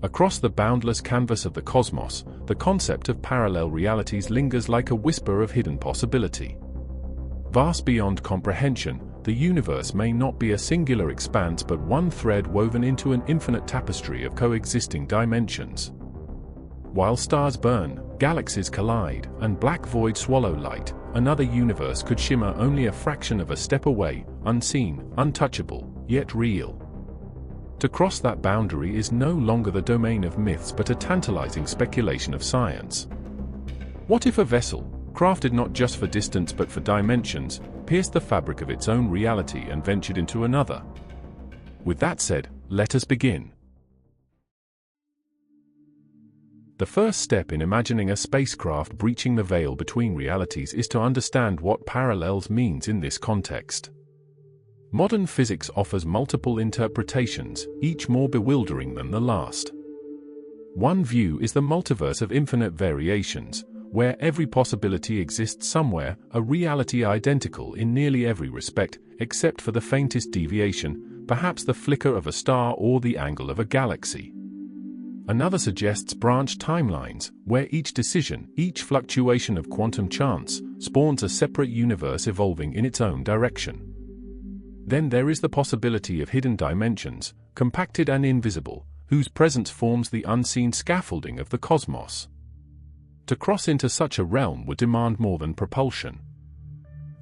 Across the boundless canvas of the cosmos, the concept of parallel realities lingers like a whisper of hidden possibility. Vast beyond comprehension, the universe may not be a singular expanse but one thread woven into an infinite tapestry of coexisting dimensions. While stars burn, galaxies collide, and black voids swallow light, another universe could shimmer only a fraction of a step away, unseen, untouchable, yet real. To cross that boundary is no longer the domain of myths but a tantalizing speculation of science. What if a vessel, crafted not just for distance but for dimensions, pierced the fabric of its own reality and ventured into another? With that said, let us begin. The first step in imagining a spacecraft breaching the veil between realities is to understand what parallels means in this context. Modern physics offers multiple interpretations, each more bewildering than the last. One view is the multiverse of infinite variations, where every possibility exists somewhere, a reality identical in nearly every respect, except for the faintest deviation, perhaps the flicker of a star or the angle of a galaxy. Another suggests branched timelines, where each decision, each fluctuation of quantum chance, spawns a separate universe evolving in its own direction. Then there is the possibility of hidden dimensions, compacted and invisible, whose presence forms the unseen scaffolding of the cosmos. To cross into such a realm would demand more than propulsion.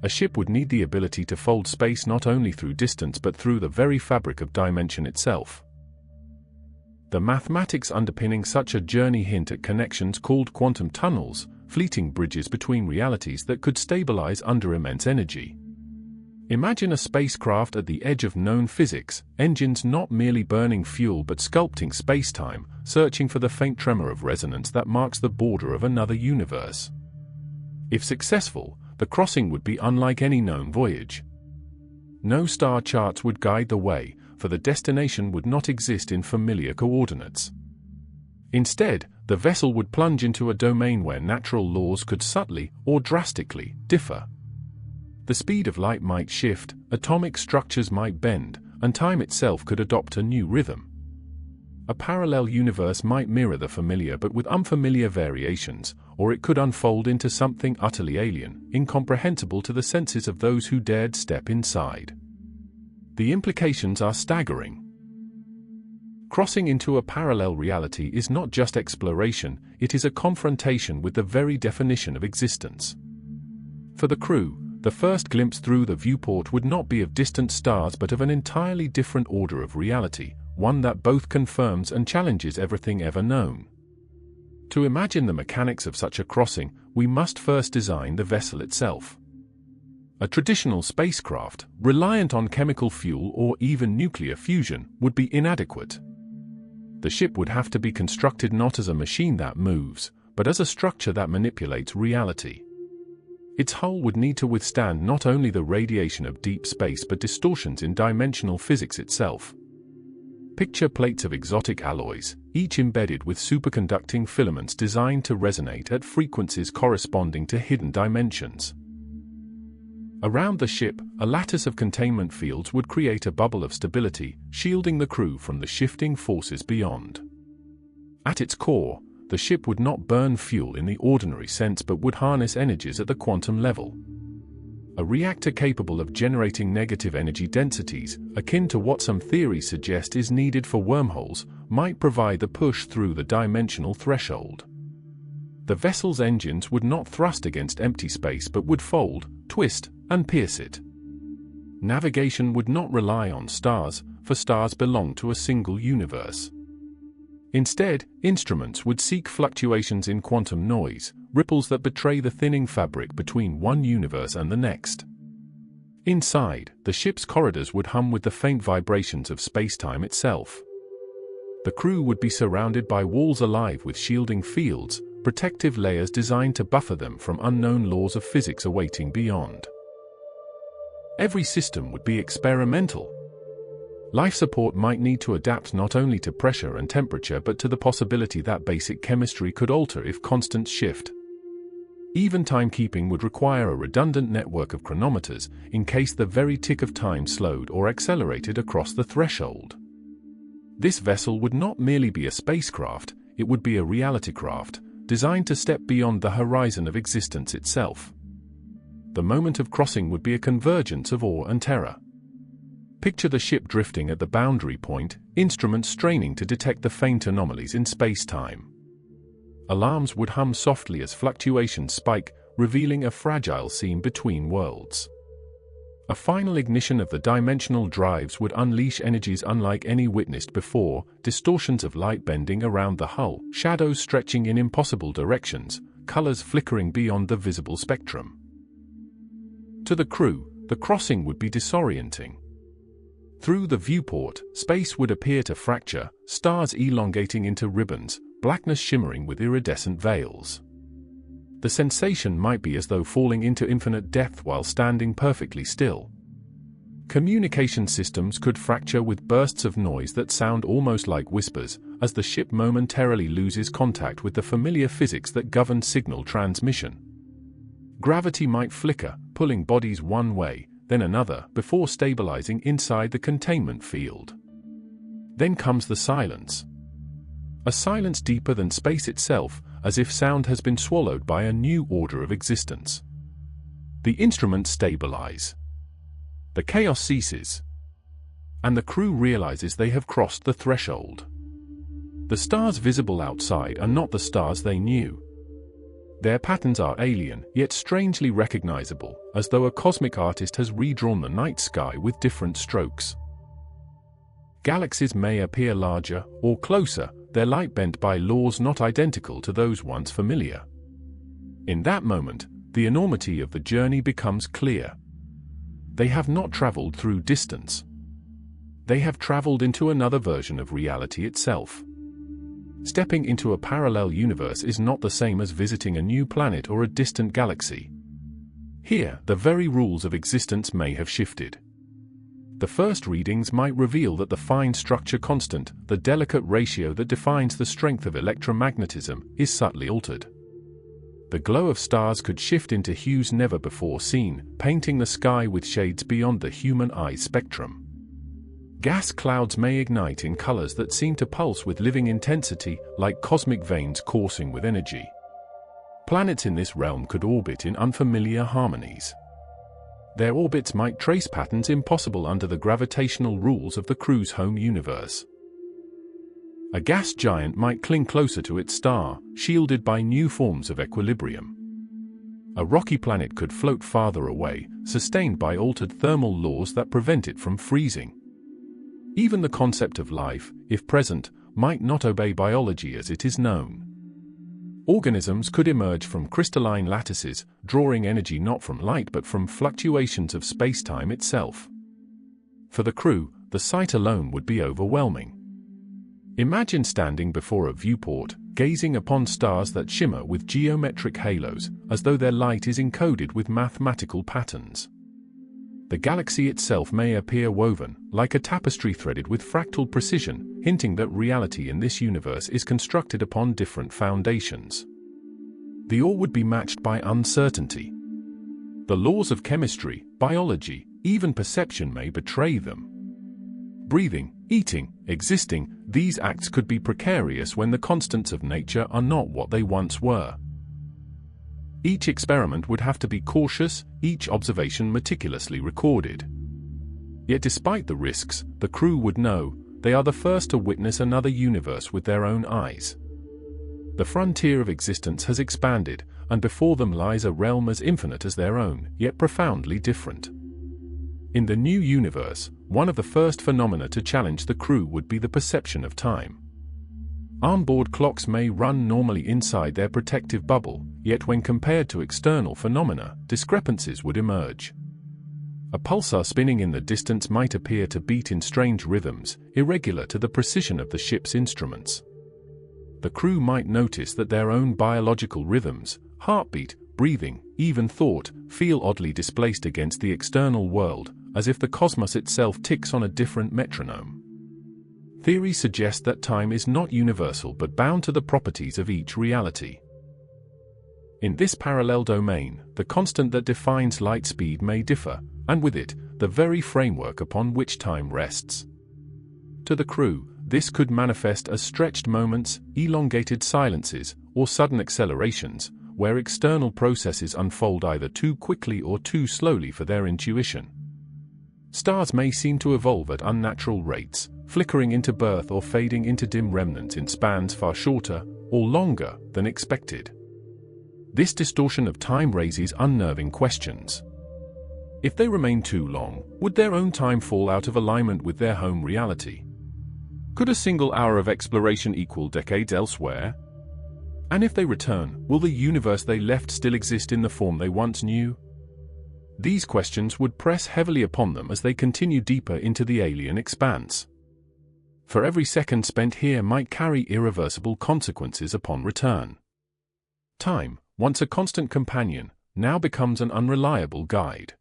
A ship would need the ability to fold space not only through distance but through the very fabric of dimension itself. The mathematics underpinning such a journey hint at connections called quantum tunnels, fleeting bridges between realities that could stabilize under immense energy. Imagine a spacecraft at the edge of known physics, engines not merely burning fuel but sculpting space-time, searching for the faint tremor of resonance that marks the border of another universe. If successful, the crossing would be unlike any known voyage. No star charts would guide the way, for the destination would not exist in familiar coordinates. Instead, the vessel would plunge into a domain where natural laws could subtly, or drastically, differ. The speed of light might shift, atomic structures might bend, and time itself could adopt a new rhythm. A parallel universe might mirror the familiar but with unfamiliar variations, or it could unfold into something utterly alien, incomprehensible to the senses of those who dared step inside. The implications are staggering. Crossing into a parallel reality is not just exploration, it is a confrontation with the very definition of existence. For the crew, the first glimpse through the viewport would not be of distant stars but of an entirely different order of reality, one that both confirms and challenges everything ever known. To imagine the mechanics of such a crossing, we must first design the vessel itself. A traditional spacecraft, reliant on chemical fuel or even nuclear fusion, would be inadequate. The ship would have to be constructed not as a machine that moves, but as a structure that manipulates reality. Its hull would need to withstand not only the radiation of deep space but distortions in dimensional physics itself. Picture plates of exotic alloys, each embedded with superconducting filaments designed to resonate at frequencies corresponding to hidden dimensions. Around the ship, a lattice of containment fields would create a bubble of stability, shielding the crew from the shifting forces beyond. At its core, the ship would not burn fuel in the ordinary sense but would harness energies at the quantum level. A reactor capable of generating negative energy densities, akin to what some theories suggest is needed for wormholes, might provide the push through the dimensional threshold. The vessel's engines would not thrust against empty space but would fold, twist, and pierce it. Navigation would not rely on stars, for stars belong to a single universe. Instead, instruments would seek fluctuations in quantum noise, ripples that betray the thinning fabric between one universe and the next. Inside, the ship's corridors would hum with the faint vibrations of space-time itself. The crew would be surrounded by walls alive with shielding fields, protective layers designed to buffer them from unknown laws of physics awaiting beyond. Every system would be experimental. Life support might need to adapt not only to pressure and temperature but to the possibility that basic chemistry could alter if constants shift. Even timekeeping would require a redundant network of chronometers in case the very tick of time slowed or accelerated across the threshold. This vessel would not merely be a spacecraft, it would be a reality craft, designed to step beyond the horizon of existence itself. The moment of crossing would be a convergence of awe and terror. Picture the ship drifting at the boundary point, instruments straining to detect the faint anomalies in space-time. Alarms would hum softly as fluctuations spike, revealing a fragile seam between worlds. A final ignition of the dimensional drives would unleash energies unlike any witnessed before, distortions of light bending around the hull, shadows stretching in impossible directions, colors flickering beyond the visible spectrum. To the crew, the crossing would be disorienting. Through the viewport, space would appear to fracture, stars elongating into ribbons, blackness shimmering with iridescent veils. The sensation might be as though falling into infinite depth while standing perfectly still. Communication systems could fracture with bursts of noise that sound almost like whispers, as the ship momentarily loses contact with the familiar physics that govern signal transmission. Gravity might flicker, pulling bodies one way, then another, before stabilizing inside the containment field. Then comes the silence. A silence deeper than space itself, as if sound has been swallowed by a new order of existence. The instruments stabilize. The chaos ceases. And the crew realizes they have crossed the threshold. The stars visible outside are not the stars they knew. Their patterns are alien, yet strangely recognizable, as though a cosmic artist has redrawn the night sky with different strokes. Galaxies may appear larger or closer, their light bent by laws not identical to those once familiar. In that moment, the enormity of the journey becomes clear. They have not traveled through distance. They have traveled into another version of reality itself. Stepping into a parallel universe is not the same as visiting a new planet or a distant galaxy. Here, the very rules of existence may have shifted. The first readings might reveal that the fine structure constant, the delicate ratio that defines the strength of electromagnetism, is subtly altered. The glow of stars could shift into hues never before seen, painting the sky with shades beyond the human eye's spectrum. Gas clouds may ignite in colors that seem to pulse with living intensity, like cosmic veins coursing with energy. Planets in this realm could orbit in unfamiliar harmonies. Their orbits might trace patterns impossible under the gravitational rules of the crew's home universe. A gas giant might cling closer to its star, shielded by new forms of equilibrium. A rocky planet could float farther away, sustained by altered thermal laws that prevent it from freezing. Even the concept of life, if present, might not obey biology as it is known. Organisms could emerge from crystalline lattices, drawing energy not from light but from fluctuations of space-time itself. For the crew, the sight alone would be overwhelming. Imagine standing before a viewport, gazing upon stars that shimmer with geometric halos, as though their light is encoded with mathematical patterns. The galaxy itself may appear woven, like a tapestry threaded with fractal precision, hinting that reality in this universe is constructed upon different foundations. The awe would be matched by uncertainty. The laws of chemistry, biology, even perception may betray them. Breathing, eating, existing, these acts could be precarious when the constants of nature are not what they once were. Each experiment would have to be cautious, each observation meticulously recorded. Yet despite the risks, the crew would know, they are the first to witness another universe with their own eyes. The frontier of existence has expanded, and before them lies a realm as infinite as their own, yet profoundly different. In the new universe, one of the first phenomena to challenge the crew would be the perception of time. Onboard clocks may run normally inside their protective bubble, yet when compared to external phenomena, discrepancies would emerge. A pulsar spinning in the distance might appear to beat in strange rhythms, irregular to the precision of the ship's instruments. The crew might notice that their own biological rhythms, heartbeat, breathing, even thought, feel oddly displaced against the external world, as if the cosmos itself ticks on a different metronome. Theories suggest that time is not universal but bound to the properties of each reality. In this parallel domain, the constant that defines light speed may differ, and with it, the very framework upon which time rests. To the crew, This could manifest as stretched moments, elongated silences, or sudden accelerations, where external processes unfold either too quickly or too slowly for their intuition. Stars may seem to evolve at unnatural rates, flickering into birth or fading into dim remnants in spans far shorter or longer than expected. This distortion of time raises unnerving questions. If they remain too long, would their own time fall out of alignment with their home reality? Could a single hour of exploration equal decades elsewhere? And if they return, will the universe they left still exist in the form they once knew? These questions would press heavily upon them as they continue deeper into the alien expanse. For every second spent here might carry irreversible consequences upon return. Time, once a constant companion, now becomes an unreliable guide.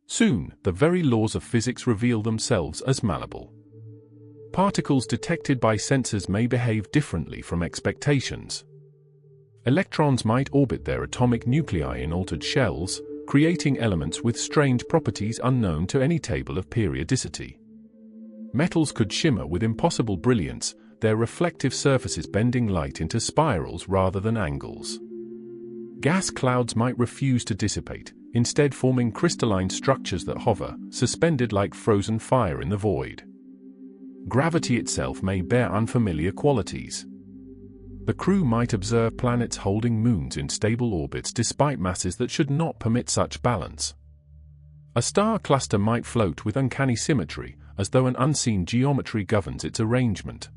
Soon, the very laws of physics reveal themselves as malleable. Particles detected by sensors may behave differently from expectations. Electrons might orbit their atomic nuclei in altered shells, creating elements with strange properties unknown to any table of periodicity. Metals could shimmer with impossible brilliance, their reflective surfaces bending light into spirals rather than angles. Gas clouds might refuse to dissipate, instead forming crystalline structures that hover, suspended like frozen fire in the void. Gravity itself may bear unfamiliar qualities. The crew might observe planets holding moons in stable orbits despite masses that should not permit such balance. A star cluster might float with uncanny symmetry, as though an unseen geometry governs its arrangement.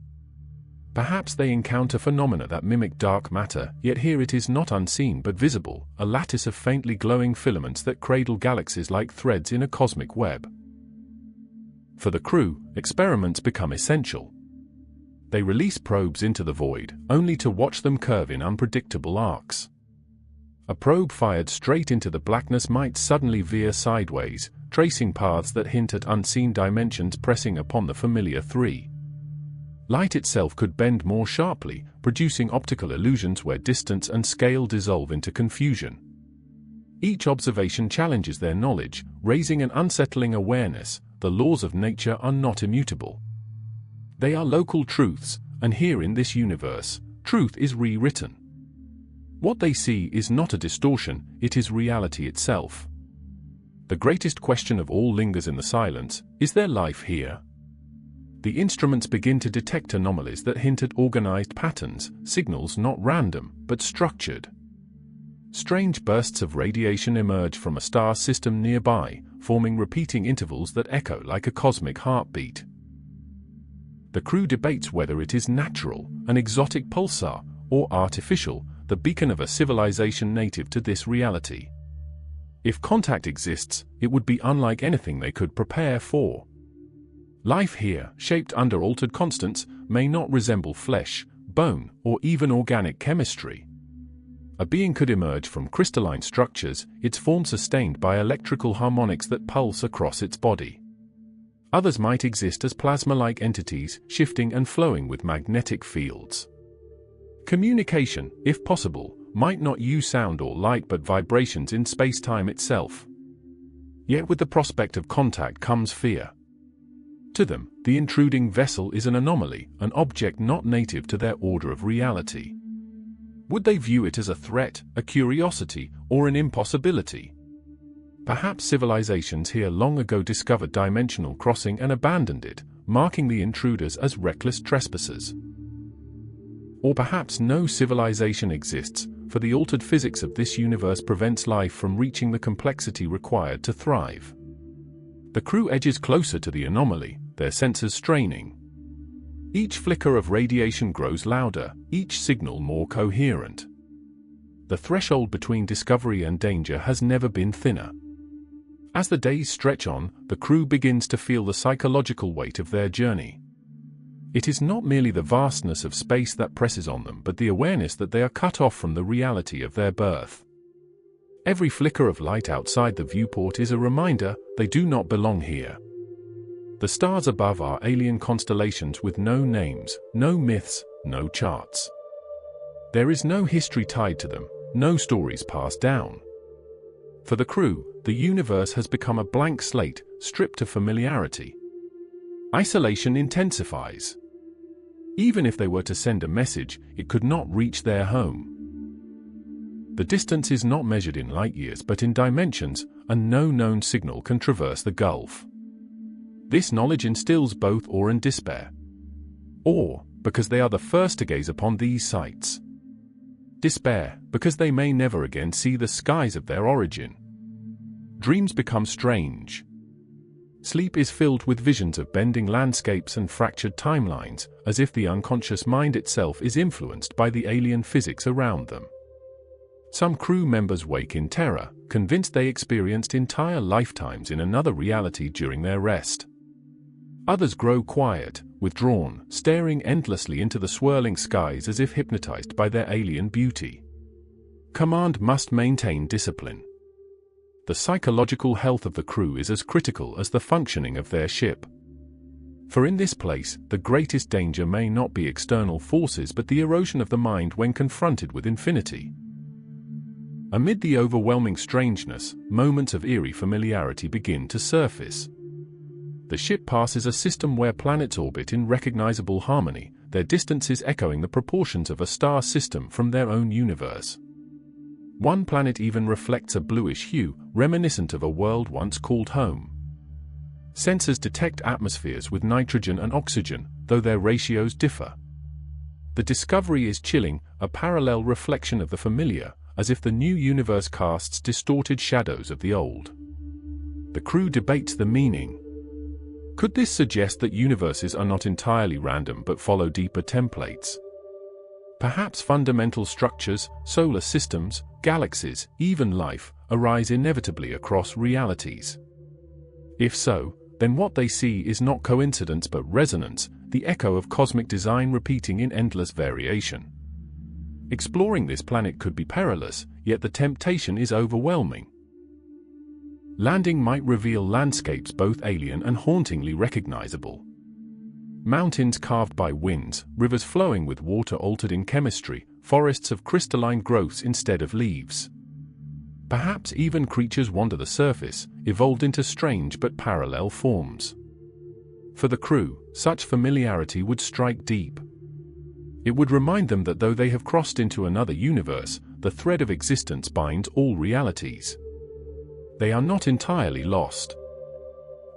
Perhaps they encounter phenomena that mimic dark matter, yet here it is not unseen but visible, a lattice of faintly glowing filaments that cradle galaxies like threads in a cosmic web. For the crew, experiments become essential. They release probes into the void, only to watch them curve in unpredictable arcs. A probe fired straight into the blackness might suddenly veer sideways, tracing paths that hint at unseen dimensions pressing upon the familiar three. Light itself could bend more sharply, producing optical illusions where distance and scale dissolve into confusion. Each observation challenges their knowledge, raising an unsettling awareness. The laws of nature are not immutable. They are local truths, and here in this universe, truth is rewritten. What they see is not a distortion, it is reality itself. The greatest question of all lingers in the silence: is there life here? The instruments begin to detect anomalies that hint at organized patterns, signals not random, but structured. Strange bursts of radiation emerge from a star system nearby, forming repeating intervals that echo like a cosmic heartbeat. The crew debates whether it is natural, an exotic pulsar, or artificial, the beacon of a civilization native to this reality. If contact exists, it would be unlike anything they could prepare for. Life here, shaped under altered constants, may not resemble flesh, bone, or even organic chemistry. A being could emerge from crystalline structures, its form sustained by electrical harmonics that pulse across its body. Others might exist as plasma-like entities, shifting and flowing with magnetic fields. Communication, if possible, might not use sound or light but vibrations in space-time itself. Yet with the prospect of contact comes fear. To them, the intruding vessel is an anomaly, an object not native to their order of reality. Would they view it as a threat, a curiosity, or an impossibility? Perhaps civilizations here long ago discovered dimensional crossing and abandoned it, marking the intruders as reckless trespassers. Or perhaps no civilization exists, for the altered physics of this universe prevents life from reaching the complexity required to thrive. The crew edges closer to the anomaly, their senses straining. Each flicker of radiation grows louder, each signal more coherent. The threshold between discovery and danger has never been thinner. As the days stretch on, the crew begins to feel the psychological weight of their journey. It is not merely the vastness of space that presses on them, but the awareness that they are cut off from the reality of their birth. Every flicker of light outside the viewport is a reminder they do not belong here. The stars above are alien constellations with no names, no myths, no charts. There is no history tied to them, no stories passed down. For the crew, the universe has become a blank slate, stripped of familiarity. Isolation intensifies. Even if they were to send a message, it could not reach their home. The distance is not measured in light years but in dimensions, and no known signal can traverse the gulf. This knowledge instills both awe and despair. Awe, because they are the first to gaze upon these sights. Despair, because they may never again see the skies of their origin. Dreams become strange. Sleep is filled with visions of bending landscapes and fractured timelines, as if the unconscious mind itself is influenced by the alien physics around them. Some crew members wake in terror, convinced they experienced entire lifetimes in another reality during their rest. Others grow quiet, withdrawn, staring endlessly into the swirling skies as if hypnotized by their alien beauty. Command must maintain discipline. The psychological health of the crew is as critical as the functioning of their ship. For in this place, the greatest danger may not be external forces but the erosion of the mind when confronted with infinity. Amid the overwhelming strangeness, moments of eerie familiarity begin to surface. The ship passes a system where planets orbit in recognizable harmony, their distances echoing the proportions of a star system from their own universe. One planet even reflects a bluish hue, reminiscent of a world once called home. Sensors detect atmospheres with nitrogen and oxygen, though their ratios differ. The discovery is chilling, a parallel reflection of the familiar, as if the new universe casts distorted shadows of the old. The crew debates the meaning. Could this suggest that universes are not entirely random but follow deeper templates? Perhaps fundamental structures, solar systems, galaxies, even life, arise inevitably across realities. If so, then what they see is not coincidence but resonance, the echo of cosmic design repeating in endless variation. Exploring this planet could be perilous, yet the temptation is overwhelming. Landing might reveal landscapes both alien and hauntingly recognizable. Mountains carved by winds, rivers flowing with water altered in chemistry, forests of crystalline growths instead of leaves. Perhaps even creatures wander the surface, evolved into strange but parallel forms. For the crew, such familiarity would strike deep. It would remind them that though they have crossed into another universe, the thread of existence binds all realities. They are not entirely lost.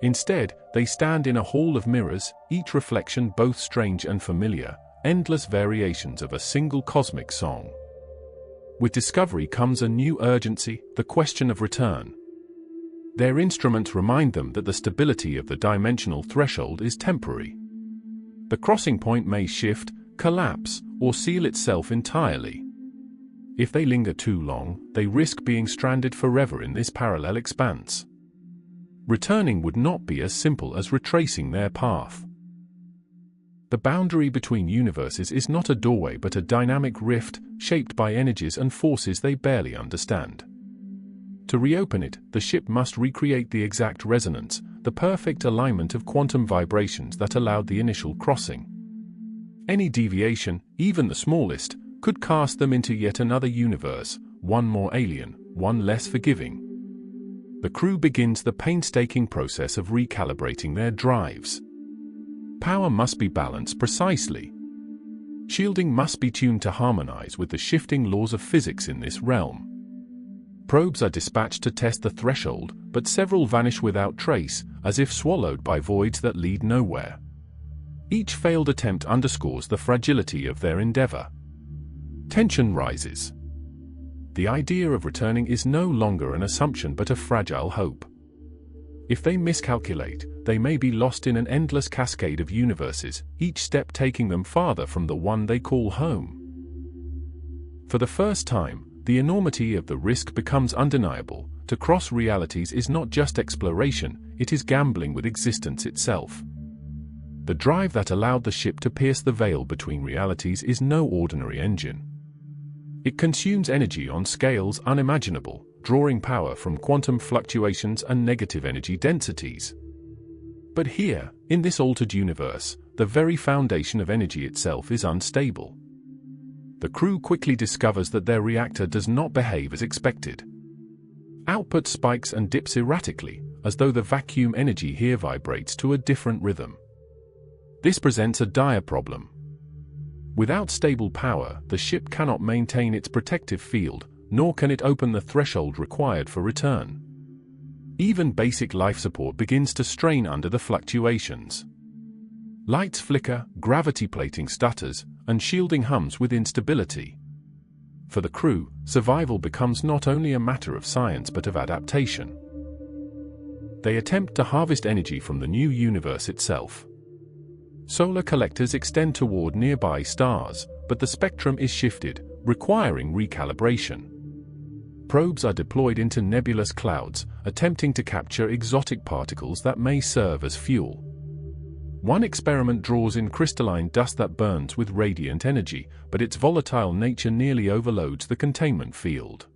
Instead, they stand in a hall of mirrors, each reflection both strange and familiar, endless variations of a single cosmic song. With discovery comes a new urgency, the question of return. Their instruments remind them that the stability of the dimensional threshold is temporary. The crossing point may shift, collapse, or seal itself entirely. If they linger too long, they risk being stranded forever in this parallel expanse. Returning would not be as simple as retracing their path. The boundary between universes is not a doorway but a dynamic rift, shaped by energies and forces they barely understand. To reopen it, the ship must recreate the exact resonance, the perfect alignment of quantum vibrations that allowed the initial crossing. Any deviation, even the smallest, could cast them into yet another universe, one more alien, one less forgiving. The crew begins the painstaking process of recalibrating their drives. Power must be balanced precisely. Shielding must be tuned to harmonize with the shifting laws of physics in this realm. Probes are dispatched to test the threshold, but several vanish without trace, as if swallowed by voids that lead nowhere. Each failed attempt underscores the fragility of their endeavor. Tension rises. The idea of returning is no longer an assumption but a fragile hope. If they miscalculate, they may be lost in an endless cascade of universes, each step taking them farther from the one they call home. For the first time, the enormity of the risk becomes undeniable. To cross realities is not just exploration, it is gambling with existence itself. The drive that allowed the ship to pierce the veil between realities is no ordinary engine. It consumes energy on scales unimaginable, drawing power from quantum fluctuations and negative energy densities. But here, in this altered universe, the very foundation of energy itself is unstable. The crew quickly discovers that their reactor does not behave as expected. Output spikes and dips erratically, as though the vacuum energy here vibrates to a different rhythm. This presents a dire problem. Without stable power, the ship cannot maintain its protective field, nor can it open the threshold required for return. Even basic life support begins to strain under the fluctuations. Lights flicker, gravity plating stutters, and shielding hums with instability. For the crew, survival becomes not only a matter of science but of adaptation. They attempt to harvest energy from the new universe itself. Solar collectors extend toward nearby stars, but the spectrum is shifted, requiring recalibration. Probes are deployed into nebulous clouds, attempting to capture exotic particles that may serve as fuel. One experiment draws in crystalline dust that burns with radiant energy, but its volatile nature nearly overloads the containment field.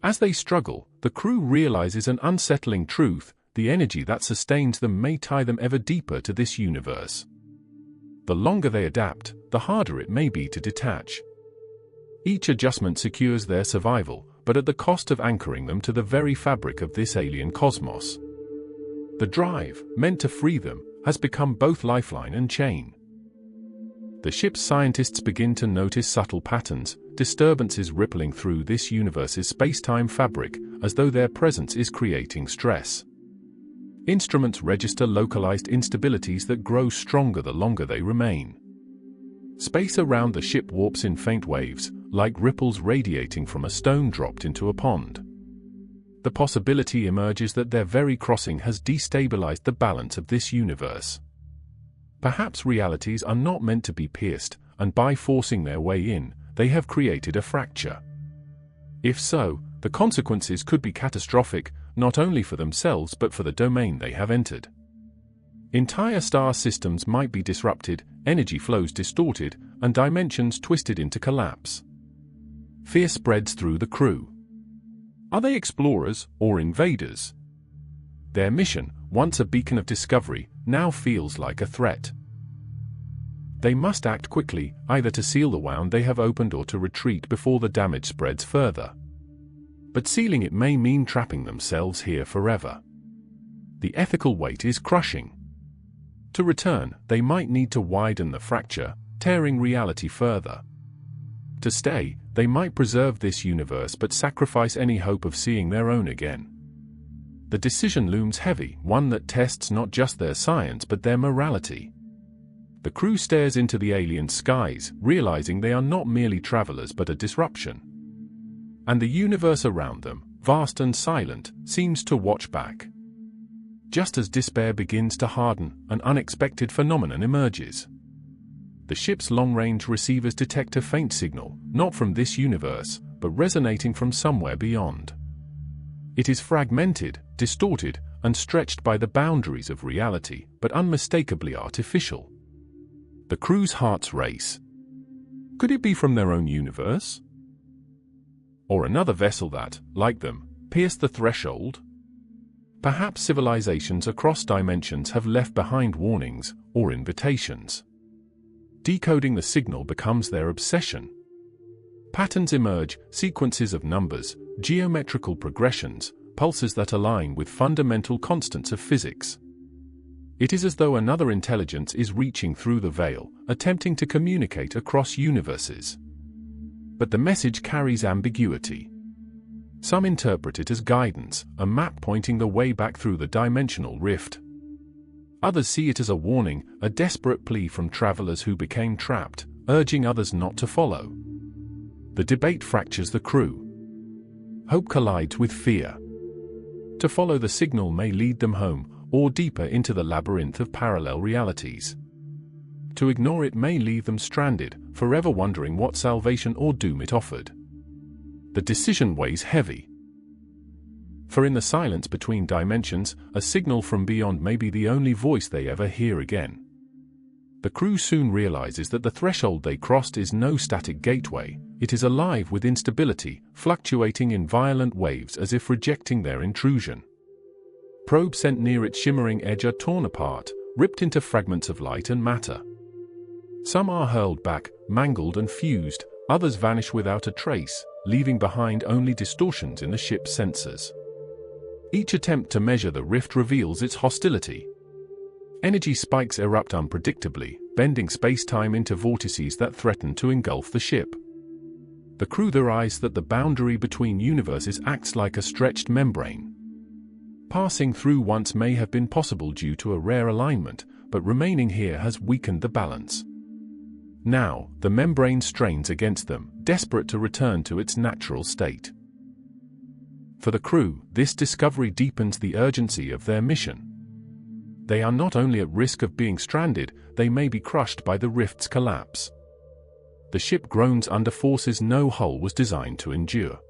As they struggle, the crew realizes an unsettling truth: the energy that sustains them may tie them ever deeper to this universe. The longer they adapt, the harder it may be to detach. Each adjustment secures their survival, but at the cost of anchoring them to the very fabric of this alien cosmos. The drive, meant to free them, has become both lifeline and chain. The ship's scientists begin to notice subtle patterns, disturbances rippling through this universe's space-time fabric, as though their presence is creating stress. Instruments register localized instabilities that grow stronger the longer they remain. Space around the ship warps in faint waves, like ripples radiating from a stone dropped into a pond. The possibility emerges that their very crossing has destabilized the balance of this universe. Perhaps realities are not meant to be pierced, and by forcing their way in, they have created a fracture. If so, the consequences could be catastrophic, not only for themselves but for the domain they have entered. Entire star systems might be disrupted, energy flows distorted, and dimensions twisted into collapse. Fear spreads through the crew. Are they explorers or invaders? Their mission, once a beacon of discovery, now feels like a threat. They must act quickly, either to seal the wound they have opened or to retreat before the damage spreads further. But sealing it may mean trapping themselves here forever. The ethical weight is crushing. To return, they might need to widen the fracture, tearing reality further. To stay, they might preserve this universe but sacrifice any hope of seeing their own again. The decision looms heavy, one that tests not just their science but their morality. The crew stares into the alien skies, realizing they are not merely travelers but a disruption. And the universe around them, vast and silent, seems to watch back. Just as despair begins to harden, an unexpected phenomenon emerges. The ship's long-range receivers detect a faint signal, not from this universe, but resonating from somewhere beyond. It is fragmented, distorted, and stretched by the boundaries of reality, but unmistakably artificial. The crew's hearts race. Could it be from their own universe? Or another vessel that, like them, pierced the threshold? Perhaps civilizations across dimensions have left behind warnings or invitations. Decoding the signal becomes their obsession. Patterns emerge, sequences of numbers, geometrical progressions, pulses that align with fundamental constants of physics. It is as though another intelligence is reaching through the veil, attempting to communicate across universes. But the message carries ambiguity. Some interpret it as guidance, a map pointing the way back through the dimensional rift. Others see it as a warning, a desperate plea from travelers who became trapped, urging others not to follow. The debate fractures the crew. Hope collides with fear. To follow the signal may lead them home, or deeper into the labyrinth of parallel realities. To ignore it may leave them stranded, forever wondering what salvation or doom it offered. The decision weighs heavy. For in the silence between dimensions, a signal from beyond may be the only voice they ever hear again. The crew soon realizes that the threshold they crossed is no static gateway, it is alive with instability, fluctuating in violent waves as if rejecting their intrusion. Probes sent near its shimmering edge are torn apart, ripped into fragments of light and matter. Some are hurled back, mangled and fused, others vanish without a trace, leaving behind only distortions in the ship's sensors. Each attempt to measure the rift reveals its hostility. Energy spikes erupt unpredictably, bending space-time into vortices that threaten to engulf the ship. The crew theorize that the boundary between universes acts like a stretched membrane. Passing through once may have been possible due to a rare alignment, but remaining here has weakened the balance. Now, the membrane strains against them, desperate to return to its natural state. For the crew, this discovery deepens the urgency of their mission. They are not only at risk of being stranded, they may be crushed by the rift's collapse. The ship groans under forces no hull was designed to endure.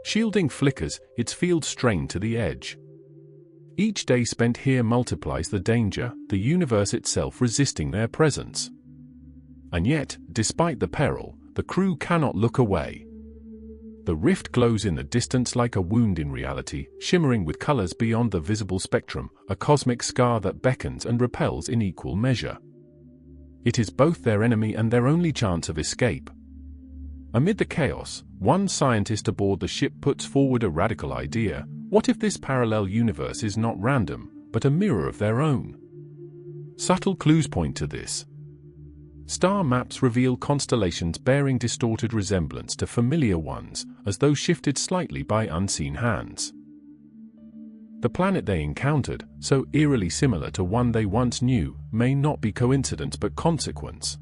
Shielding flickers, its field strained to the edge. Each day spent here multiplies the danger, the universe itself resisting their presence. And yet, despite the peril, the crew cannot look away. The rift glows in the distance like a wound in reality, shimmering with colors beyond the visible spectrum, a cosmic scar that beckons and repels in equal measure. It is both their enemy and their only chance of escape. Amid the chaos, one scientist aboard the ship puts forward a radical idea. What if this parallel universe is not random, but a mirror of their own? Subtle clues point to this. Star maps reveal constellations bearing distorted resemblance to familiar ones, as though shifted slightly by unseen hands. The planet they encountered, so eerily similar to one they once knew, may not be coincidence but consequence.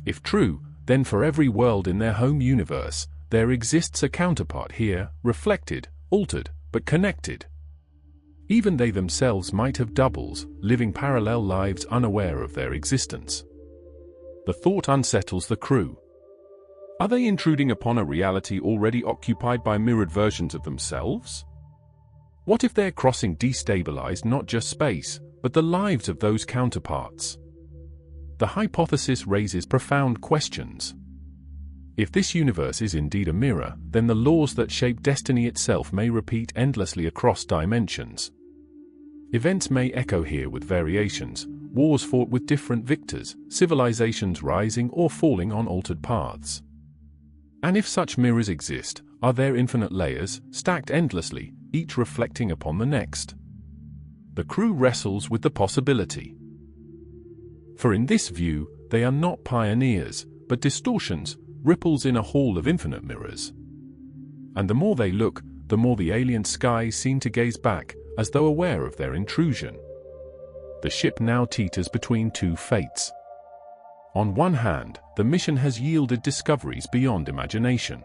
If true, then for every world in their home universe, there exists a counterpart here, reflected, altered, but connected. Even they themselves might have doubles, living parallel lives unaware of their existence. The thought unsettles the crew. Are they intruding upon a reality already occupied by mirrored versions of themselves? What if their crossing destabilized not just space, but the lives of those counterparts? The hypothesis raises profound questions. If this universe is indeed a mirror, then the laws that shape destiny itself may repeat endlessly across dimensions. Events may echo here with variations, wars fought with different victors, civilizations rising or falling on altered paths. And if such mirrors exist, are there infinite layers, stacked endlessly, each reflecting upon the next? The crew wrestles with the possibility. For in this view, they are not pioneers, but distortions, ripples in a hall of infinite mirrors. And the more they look, the more the alien skies seem to gaze back, as though aware of their intrusion. The ship now teeters between two fates. On one hand, the mission has yielded discoveries beyond imagination.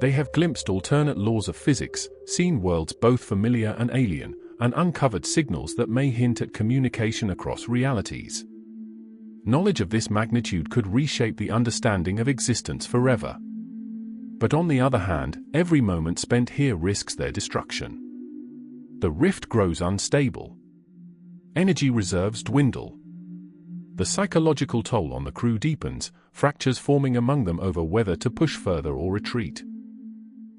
They have glimpsed alternate laws of physics, seen worlds both familiar and alien, and uncovered signals that may hint at communication across realities. Knowledge of this magnitude could reshape the understanding of existence forever. But on the other hand, every moment spent here risks their destruction. The rift grows unstable. Energy reserves dwindle. The psychological toll on the crew deepens, fractures forming among them over whether to push further or retreat.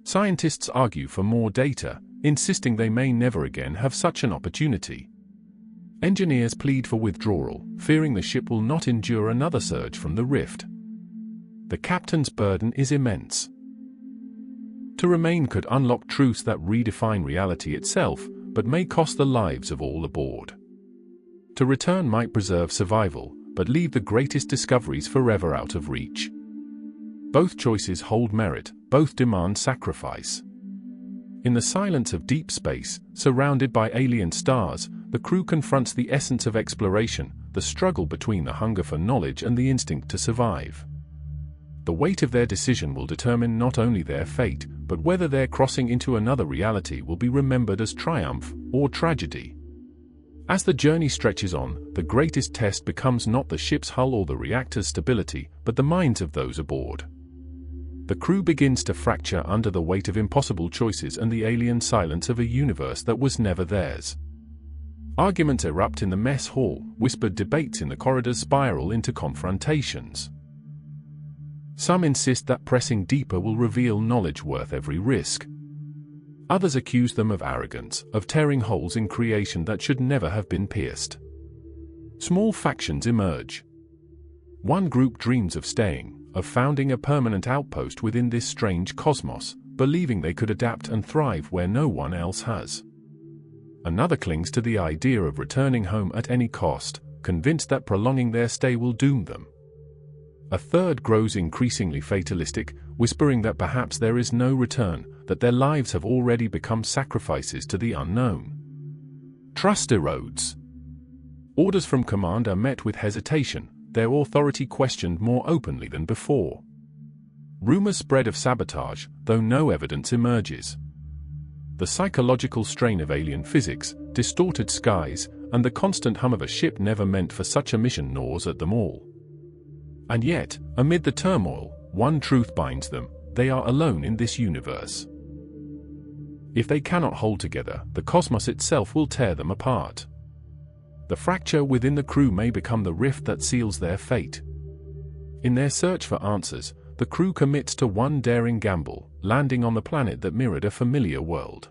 Scientists argue for more data, insisting they may never again have such an opportunity. Engineers plead for withdrawal, fearing the ship will not endure another surge from the rift. The captain's burden is immense. To remain could unlock truths that redefine reality itself, but may cost the lives of all aboard. To return might preserve survival, but leave the greatest discoveries forever out of reach. Both choices hold merit, both demand sacrifice. In the silence of deep space, surrounded by alien stars, the crew confronts the essence of exploration, the struggle between the hunger for knowledge and the instinct to survive. The weight of their decision will determine not only their fate, but whether their crossing into another reality will be remembered as triumph or tragedy. As the journey stretches on, the greatest test becomes not the ship's hull or the reactor's stability, but the minds of those aboard. The crew begins to fracture under the weight of impossible choices and the alien silence of a universe that was never theirs. Arguments erupt in the mess hall, whispered debates in the corridors spiral into confrontations. Some insist that pressing deeper will reveal knowledge worth every risk. Others accuse them of arrogance, of tearing holes in creation that should never have been pierced. Small factions emerge. One group dreams of staying, of founding a permanent outpost within this strange cosmos, believing they could adapt and thrive where no one else has. Another clings to the idea of returning home at any cost, convinced that prolonging their stay will doom them. A third grows increasingly fatalistic, whispering that perhaps there is no return, that their lives have already become sacrifices to the unknown. Trust erodes. Orders from command are met with hesitation, their authority questioned more openly than before. Rumors spread of sabotage, though no evidence emerges. The psychological strain of alien physics, distorted skies, and the constant hum of a ship never meant for such a mission gnaws at them all. And yet, amid the turmoil, one truth binds them: they are alone in this universe. If they cannot hold together, the cosmos itself will tear them apart. The fracture within the crew may become the rift that seals their fate. In their search for answers, the crew commits to one daring gamble, landing on the planet that mirrored a familiar world.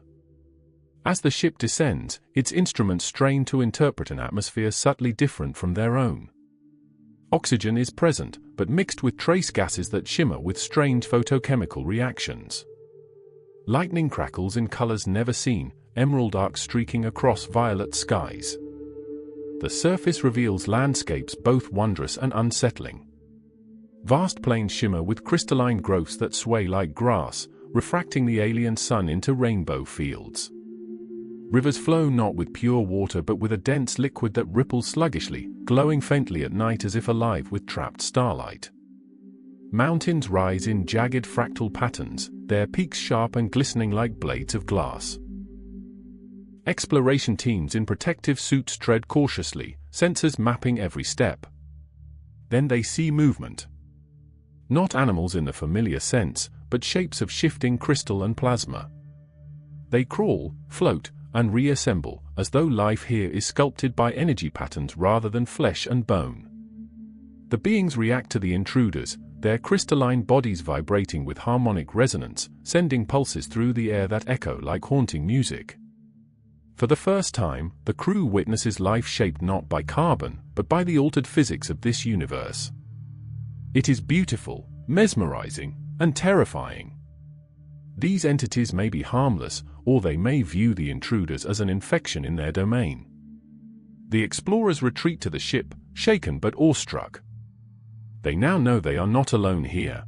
As the ship descends, its instruments strain to interpret an atmosphere subtly different from their own. Oxygen is present, but mixed with trace gases that shimmer with strange photochemical reactions. Lightning crackles in colors never seen, emerald arcs streaking across violet skies. The surface reveals landscapes both wondrous and unsettling. Vast plains shimmer with crystalline growths that sway like grass, refracting the alien sun into rainbow fields. Rivers flow not with pure water but with a dense liquid that ripples sluggishly, glowing faintly at night as if alive with trapped starlight. Mountains rise in jagged fractal patterns, their peaks sharp and glistening like blades of glass. Exploration teams in protective suits tread cautiously, sensors mapping every step. Then they see movement. Not animals in the familiar sense, but shapes of shifting crystal and plasma. They crawl, float, and reassemble, as though life here is sculpted by energy patterns rather than flesh and bone. The beings react to the intruders, their crystalline bodies vibrating with harmonic resonance, sending pulses through the air that echo like haunting music. For the first time, the crew witnesses life shaped not by carbon, but by the altered physics of this universe. It is beautiful, mesmerizing, and terrifying. These entities may be harmless, or they may view the intruders as an infection in their domain. The explorers retreat to the ship, shaken but awestruck. They now know they are not alone here.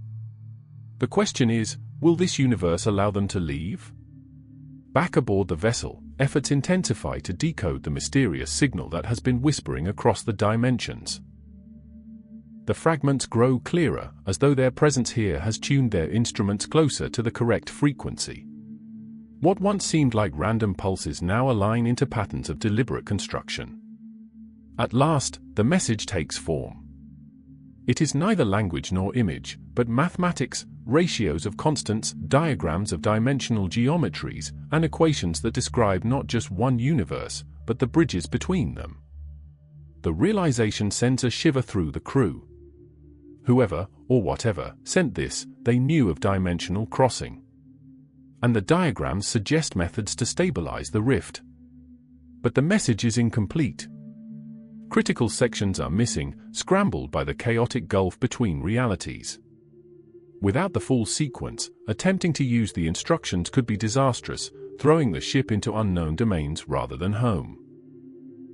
The question is, will this universe allow them to leave? Back aboard the vessel, efforts intensify to decode the mysterious signal that has been whispering across the dimensions. The fragments grow clearer, as though their presence here has tuned their instruments closer to the correct frequency. What once seemed like random pulses now align into patterns of deliberate construction. At last, the message takes form. It is neither language nor image, but mathematics, ratios of constants, diagrams of dimensional geometries, and equations that describe not just one universe, but the bridges between them. The realization sends a shiver through the crew. Whoever, or whatever, sent this, they knew of dimensional crossing. And the diagrams suggest methods to stabilize the rift. But the message is incomplete. Critical sections are missing, scrambled by the chaotic gulf between realities. Without the full sequence, attempting to use the instructions could be disastrous, throwing the ship into unknown domains rather than home.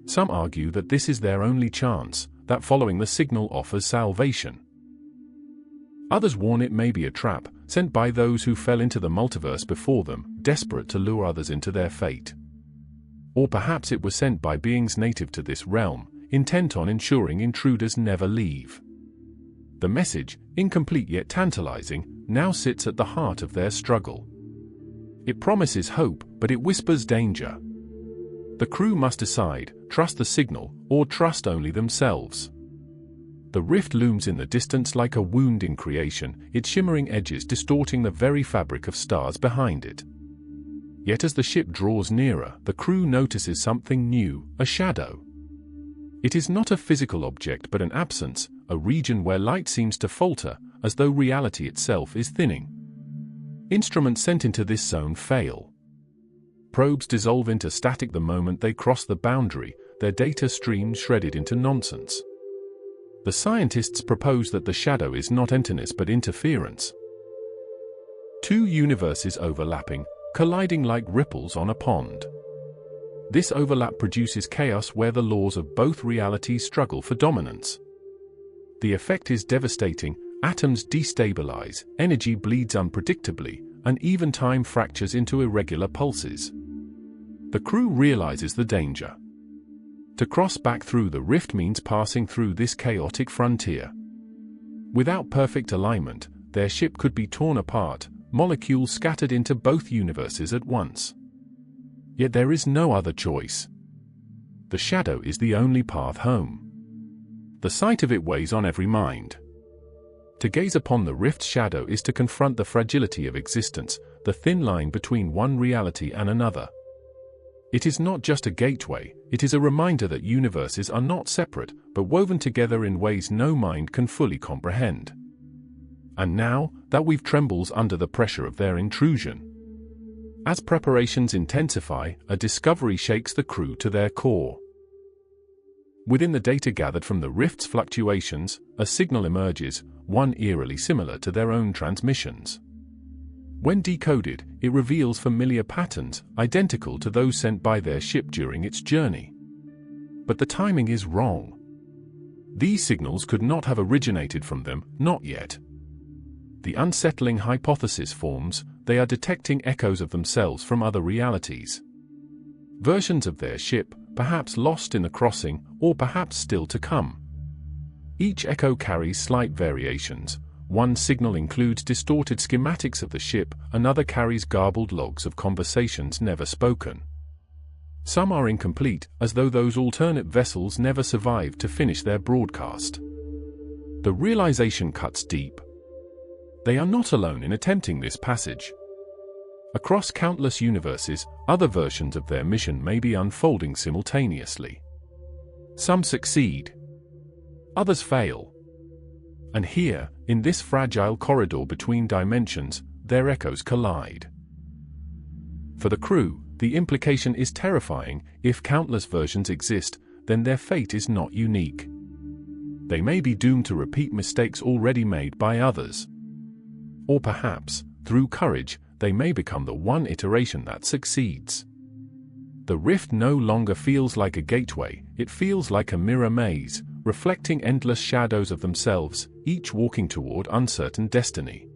Some argue that this is their only chance, that following the signal offers salvation. Others warn it may be a trap, sent by those who fell into the multiverse before them, desperate to lure others into their fate. Or perhaps it was sent by beings native to this realm, intent on ensuring intruders never leave. The message, incomplete yet tantalizing, now sits at the heart of their struggle. It promises hope, but it whispers danger. The crew must decide, trust the signal, or trust only themselves. The rift looms in the distance like a wound in creation, its shimmering edges distorting the very fabric of stars behind it. Yet as the ship draws nearer, the crew notices something new, a shadow. It is not a physical object but an absence, a region where light seems to falter, as though reality itself is thinning. Instruments sent into this zone fail. Probes dissolve into static the moment they cross the boundary, their data streams shredded into nonsense. The scientists propose that the shadow is not emptiness but interference. Two universes overlapping, colliding like ripples on a pond. This overlap produces chaos where the laws of both realities struggle for dominance. The effect is devastating. Atoms destabilize, energy bleeds unpredictably, and even time fractures into irregular pulses. The crew realizes the danger. To cross back through the rift means passing through this chaotic frontier. Without perfect alignment, their ship could be torn apart, molecules scattered into both universes at once. Yet there is no other choice. The shadow is the only path home. The sight of it weighs on every mind. To gaze upon the rift's shadow is to confront the fragility of existence, the thin line between one reality and another. It is not just a gateway, it is a reminder that universes are not separate, but woven together in ways no mind can fully comprehend. And now, that we've trembles under the pressure of their intrusion. As preparations intensify, a discovery shakes the crew to their core. Within the data gathered from the rift's fluctuations, a signal emerges, one eerily similar to their own transmissions. When decoded, it reveals familiar patterns, identical to those sent by their ship during its journey. But the timing is wrong. These signals could not have originated from them, not yet. The unsettling hypothesis forms: they are detecting echoes of themselves from other realities. Versions of their ship, perhaps lost in the crossing, or perhaps still to come. Each echo carries slight variations. One signal includes distorted schematics of the ship, another carries garbled logs of conversations never spoken. Some are incomplete, as though those alternate vessels never survived to finish their broadcast. The realization cuts deep. They are not alone in attempting this passage. Across countless universes, other versions of their mission may be unfolding simultaneously. Some succeed. Others fail. And here, in this fragile corridor between dimensions, their echoes collide. For the crew, the implication is terrifying. If countless versions exist, then their fate is not unique. They may be doomed to repeat mistakes already made by others. Or perhaps, through courage, they may become the one iteration that succeeds. The rift no longer feels like a gateway, it feels like a mirror maze, reflecting endless shadows of themselves, each walking toward uncertain destiny.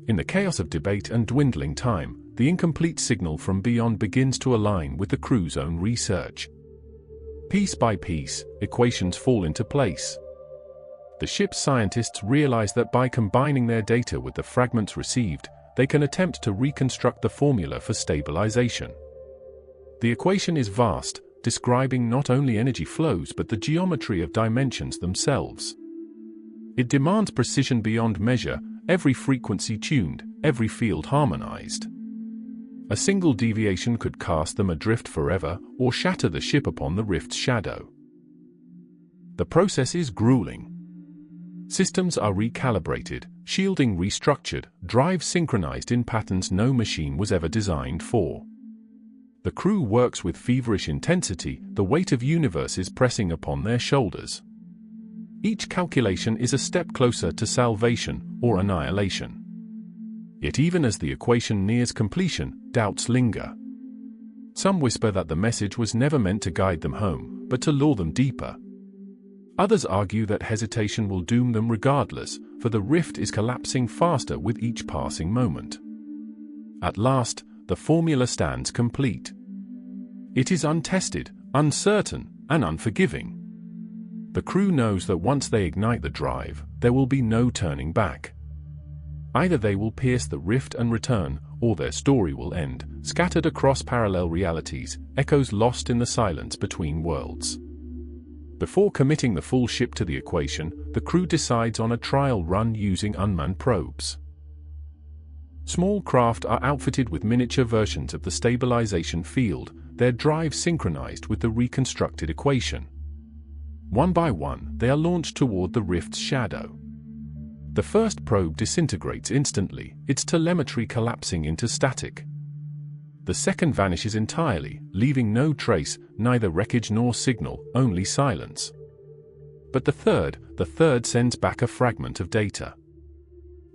In the chaos of debate and dwindling time, the incomplete signal from beyond begins to align with the crew's own research. Piece by piece, equations fall into place. The ship's scientists realize that by combining their data with the fragments received, they can attempt to reconstruct the formula for stabilization. The equation is vast, describing not only energy flows but the geometry of dimensions themselves. It demands precision beyond measure, every frequency tuned, every field harmonized. A single deviation could cast them adrift forever, or shatter the ship upon the rift's shadow. The process is grueling. Systems are recalibrated, shielding restructured, drives synchronized in patterns no machine was ever designed for. The crew works with feverish intensity, the weight of universes pressing upon their shoulders. Each calculation is a step closer to salvation or annihilation. Yet even as the equation nears completion, doubts linger. Some whisper that the message was never meant to guide them home, but to lure them deeper. Others argue that hesitation will doom them regardless, for the rift is collapsing faster with each passing moment. At last, the formula stands complete. It is untested, uncertain, and unforgiving. The crew knows that once they ignite the drive, there will be no turning back. Either they will pierce the rift and return, or their story will end, scattered across parallel realities, echoes lost in the silence between worlds. Before committing the full ship to the equation, the crew decides on a trial run using unmanned probes. Small craft are outfitted with miniature versions of the stabilization field, their drive synchronized with the reconstructed equation. One by one, they are launched toward the rift's shadow. The first probe disintegrates instantly, its telemetry collapsing into static. The second vanishes entirely, leaving no trace, neither wreckage nor signal, only silence. But the third sends back a fragment of data.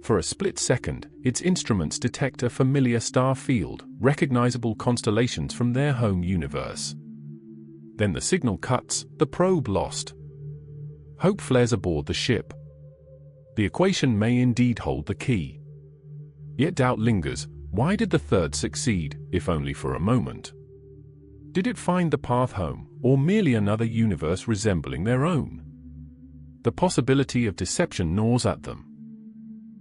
For a split second, its instruments detect a familiar star field, recognizable constellations from their home universe. Then the signal cuts, the probe lost. Hope flares aboard the ship. The equation may indeed hold the key. Yet doubt lingers. Why did the third succeed, if only for a moment? Did it find the path home, or merely another universe resembling their own? The possibility of deception gnaws at them.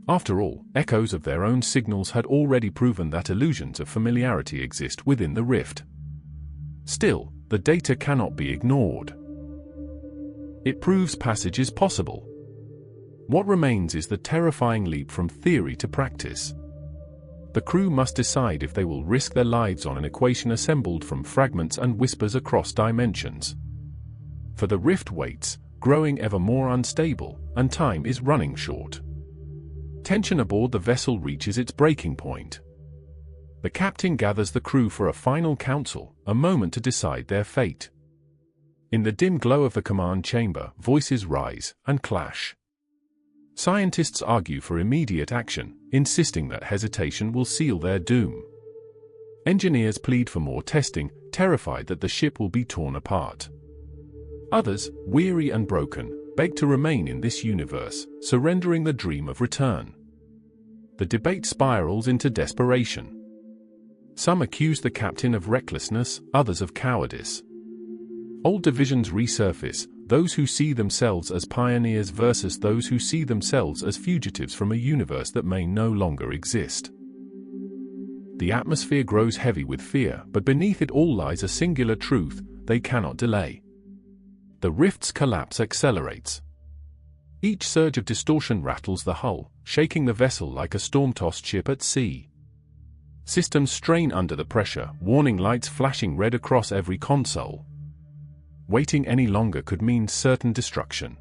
After all, echoes of their own signals had already proven that illusions of familiarity exist within the rift. Still, the data cannot be ignored. It proves passage is possible. What remains is the terrifying leap from theory to practice. The crew must decide if they will risk their lives on an equation assembled from fragments and whispers across dimensions. For the rift waits, growing ever more unstable, and time is running short. Tension aboard the vessel reaches its breaking point. The captain gathers the crew for a final council, a moment to decide their fate. In the dim glow of the command chamber, voices rise and clash. Scientists argue for immediate action, insisting that hesitation will seal their doom. Engineers plead for more testing, terrified that the ship will be torn apart. Others, weary and broken, beg to remain in this universe, surrendering the dream of return. The debate spirals into desperation. Some accuse the captain of recklessness, others of cowardice. Old divisions resurface, those who see themselves as pioneers versus those who see themselves as fugitives from a universe that may no longer exist. The atmosphere grows heavy with fear, but beneath it all lies a singular truth: they cannot delay. The rift's collapse accelerates. Each surge of distortion rattles the hull, shaking the vessel like a storm-tossed ship at sea. Systems strain under the pressure, warning lights flashing red across every console. Waiting any longer could mean certain destruction.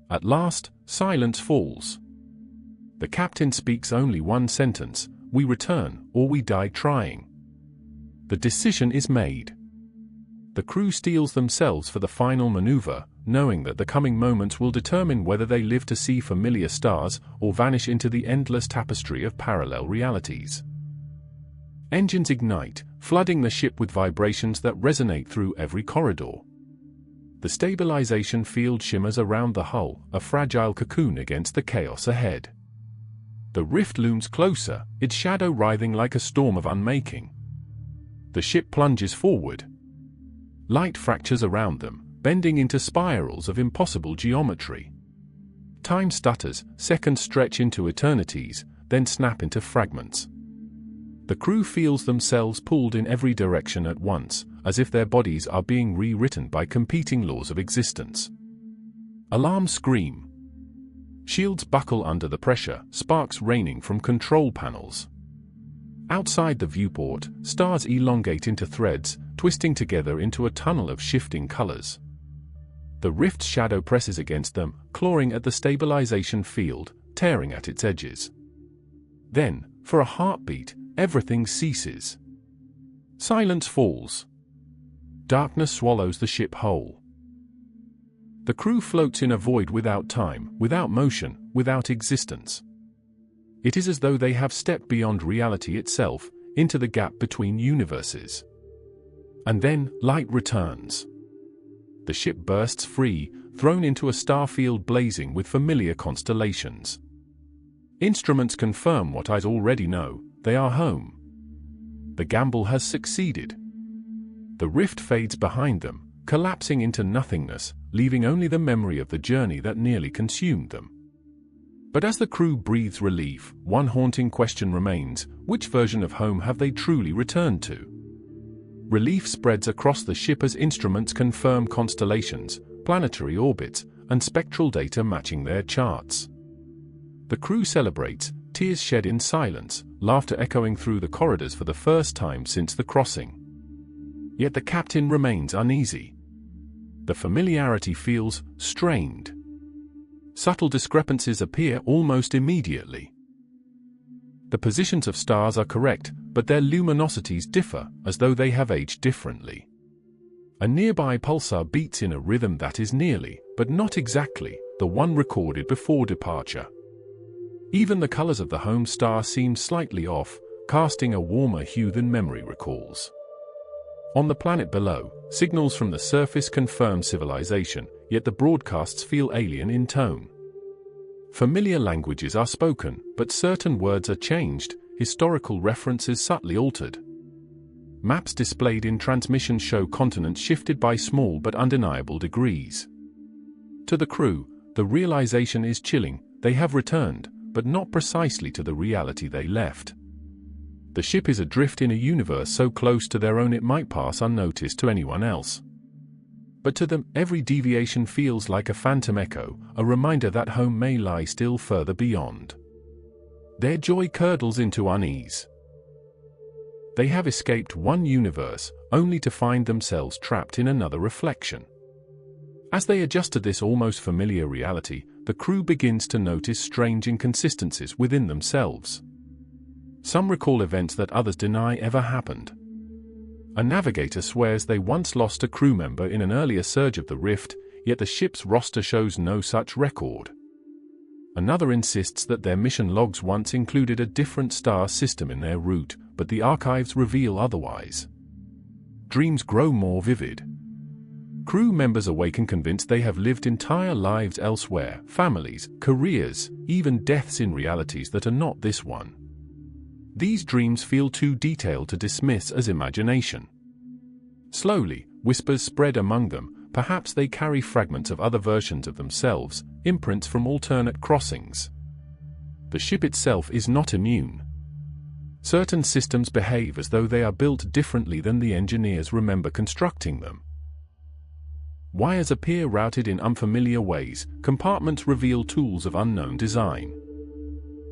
At last, silence falls. The captain speaks only one sentence: we return, or we die trying. The decision is made. The crew steels themselves for the final maneuver, knowing that the coming moments will determine whether they live to see familiar stars or vanish into the endless tapestry of parallel realities. Engines ignite, flooding the ship with vibrations that resonate through every corridor. The stabilization field shimmers around the hull, a fragile cocoon against the chaos ahead. The rift looms closer, its shadow writhing like a storm of unmaking. The ship plunges forward. Light fractures around them, bending into spirals of impossible geometry. Time stutters, seconds stretch into eternities, then snap into fragments. The crew feels themselves pulled in every direction at once, as if their bodies are being rewritten by competing laws of existence. Alarms scream. Shields buckle under the pressure, sparks raining from control panels. Outside the viewport, stars elongate into threads, twisting together into a tunnel of shifting colors. The rift's shadow presses against them, clawing at the stabilization field, tearing at its edges. Then, for a heartbeat, everything ceases. Silence falls. Darkness swallows the ship whole. The crew floats in a void without time, without motion, without existence. It is as though they have stepped beyond reality itself, into the gap between universes. And then, light returns. The ship bursts free, thrown into a star field blazing with familiar constellations. Instruments confirm what I already know: they are home. The gamble has succeeded. The rift fades behind them, collapsing into nothingness, leaving only the memory of the journey that nearly consumed them. But as the crew breathes relief, one haunting question remains: which version of home have they truly returned to? Relief spreads across the ship as instruments confirm constellations, planetary orbits, and spectral data matching their charts. The crew celebrates, tears shed in silence, laughter echoing through the corridors for the first time since the crossing. Yet the captain remains uneasy. The familiarity feels strained. Subtle discrepancies appear almost immediately. The positions of stars are correct, but their luminosities differ, as though they have aged differently. A nearby pulsar beats in a rhythm that is nearly, but not exactly, the one recorded before departure. Even the colors of the home star seem slightly off, casting a warmer hue than memory recalls. On the planet below, signals from the surface confirm civilization, yet the broadcasts feel alien in tone. Familiar languages are spoken, but certain words are changed, historical references subtly altered. Maps displayed in transmission show continents shifted by small but undeniable degrees. To the crew, the realization is chilling: they have returned, but not precisely to the reality they left. The ship is adrift in a universe so close to their own it might pass unnoticed to anyone else. But to them, every deviation feels like a phantom echo, a reminder that home may lie still further beyond. Their joy curdles into unease. They have escaped one universe, only to find themselves trapped in another reflection. As they adjust to this almost familiar reality, the crew begins to notice strange inconsistencies within themselves. Some recall events that others deny ever happened. A navigator swears they once lost a crew member in an earlier surge of the rift, yet the ship's roster shows no such record. Another insists that their mission logs once included a different star system in their route, but the archives reveal otherwise. Dreams grow more vivid. Crew members awaken convinced they have lived entire lives elsewhere, families, careers, even deaths in realities that are not this one. These dreams feel too detailed to dismiss as imagination. Slowly, whispers spread among them. Perhaps they carry fragments of other versions of themselves, imprints from alternate crossings. The ship itself is not immune. Certain systems behave as though they are built differently than the engineers remember constructing them. Wires appear routed in unfamiliar ways, compartments reveal tools of unknown design.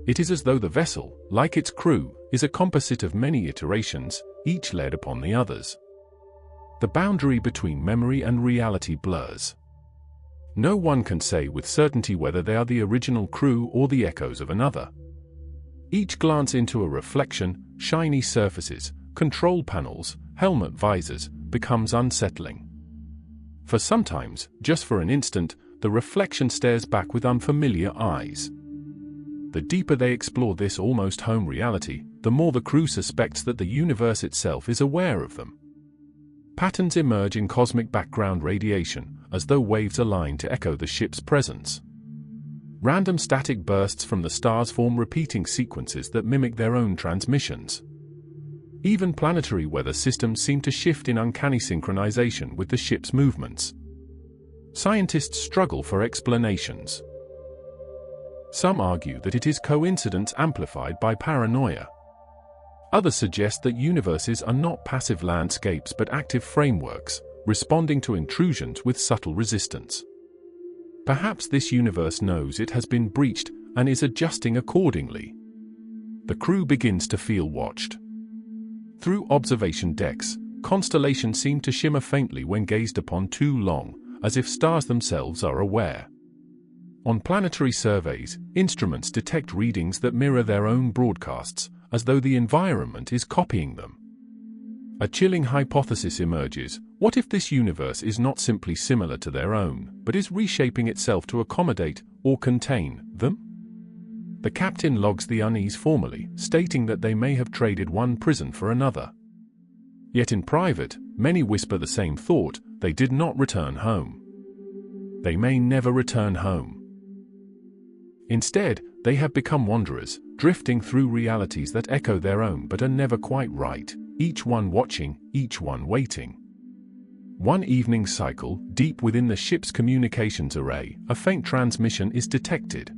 It is as though the vessel, like its crew, is a composite of many iterations, each led upon the others. The boundary between memory and reality blurs. No one can say with certainty whether they are the original crew or the echoes of another. Each glance into a reflection, shiny surfaces, control panels, helmet visors, becomes unsettling. For sometimes, just for an instant, the reflection stares back with unfamiliar eyes. The deeper they explore this almost home reality, the more the crew suspects that the universe itself is aware of them. Patterns emerge in cosmic background radiation, as though waves align to echo the ship's presence. Random static bursts from the stars form repeating sequences that mimic their own transmissions. Even planetary weather systems seem to shift in uncanny synchronization with the ship's movements. Scientists struggle for explanations. Some argue that it is coincidence amplified by paranoia. Others suggest that universes are not passive landscapes but active frameworks, responding to intrusions with subtle resistance. Perhaps this universe knows it has been breached and is adjusting accordingly. The crew begins to feel watched. Through observation decks, constellations seem to shimmer faintly when gazed upon too long, as if stars themselves are aware. On planetary surveys, instruments detect readings that mirror their own broadcasts, as though the environment is copying them. A chilling hypothesis emerges: what if this universe is not simply similar to their own, but is reshaping itself to accommodate, or contain, them? The captain logs the unease formally, stating that they may have traded one prison for another. Yet in private, many whisper the same thought: they did not return home. They may never return home. Instead, they have become wanderers, drifting through realities that echo their own but are never quite right, each one watching, each one waiting. One evening cycle, deep within the ship's communications array, a faint transmission is detected.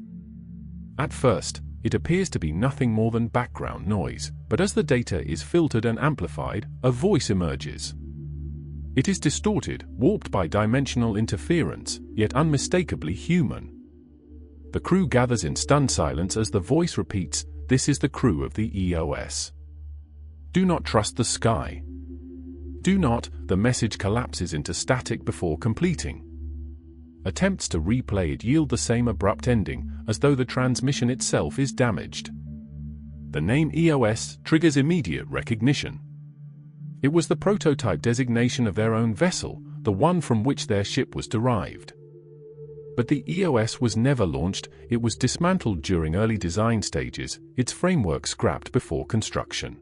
At first, it appears to be nothing more than background noise, but as the data is filtered and amplified, a voice emerges. It is distorted, warped by dimensional interference, yet unmistakably human. The crew gathers in stunned silence as the voice repeats, "This is the crew of the EOS. Do not trust the sky." Do not, the message collapses into static before completing. Attempts to replay it yield the same abrupt ending, as though the transmission itself is damaged. The name EOS triggers immediate recognition. It was the prototype designation of their own vessel, the one from which their ship was derived. But the EOS was never launched, it was dismantled during early design stages, its framework scrapped before construction.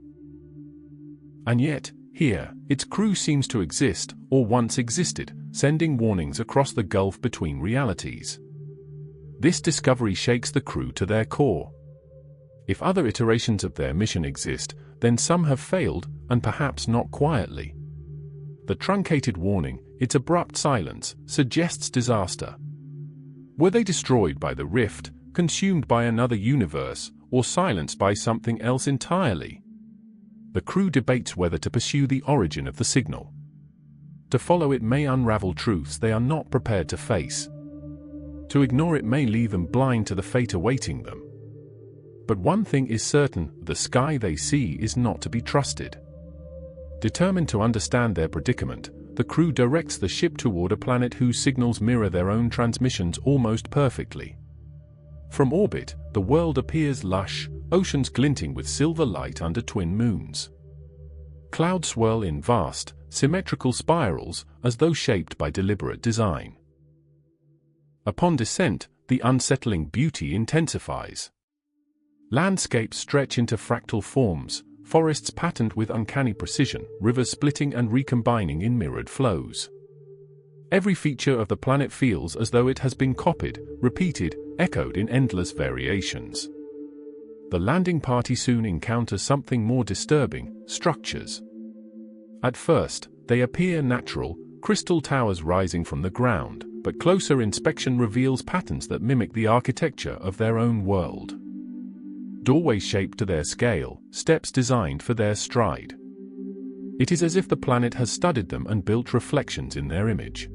And yet, here, its crew seems to exist, or once existed, sending warnings across the gulf between realities. This discovery shakes the crew to their core. If other iterations of their mission exist, then some have failed, and perhaps not quietly. The truncated warning, its abrupt silence, suggests disaster. Were they destroyed by the rift, consumed by another universe, or silenced by something else entirely? The crew debates whether to pursue the origin of the signal. To follow it may unravel truths they are not prepared to face. To ignore it may leave them blind to the fate awaiting them. But one thing is certain, the sky they see is not to be trusted. Determined to understand their predicament, the crew directs the ship toward a planet whose signals mirror their own transmissions almost perfectly. From orbit, the world appears lush, oceans glinting with silver light under twin moons. Clouds swirl in vast, symmetrical spirals, as though shaped by deliberate design. Upon descent, the unsettling beauty intensifies. Landscapes stretch into fractal forms, forests patterned with uncanny precision, rivers splitting and recombining in mirrored flows. Every feature of the planet feels as though it has been copied, repeated, echoed in endless variations. The landing party soon encounters something more disturbing: structures. At first, they appear natural, crystal towers rising from the ground, but closer inspection reveals patterns that mimic the architecture of their own world. Doorways shaped to their scale, steps designed for their stride. It is as if the planet has studied them and built reflections in their image.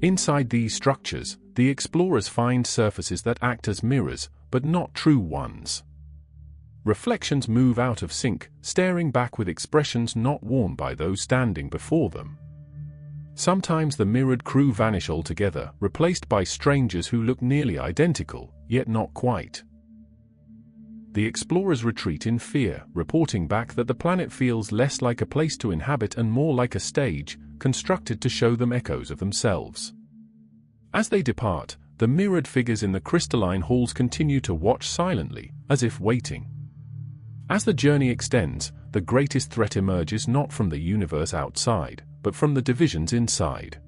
Inside these structures, the explorers find surfaces that act as mirrors, but not true ones. Reflections move out of sync, staring back with expressions not worn by those standing before them. Sometimes the mirrored crew vanish altogether, replaced by strangers who look nearly identical, yet not quite. The explorers retreat in fear, reporting back that the planet feels less like a place to inhabit and more like a stage, constructed to show them echoes of themselves. As they depart, the mirrored figures in the crystalline halls continue to watch silently, as if waiting. As the journey extends, the greatest threat emerges not from the universe outside, but from the divisions inside.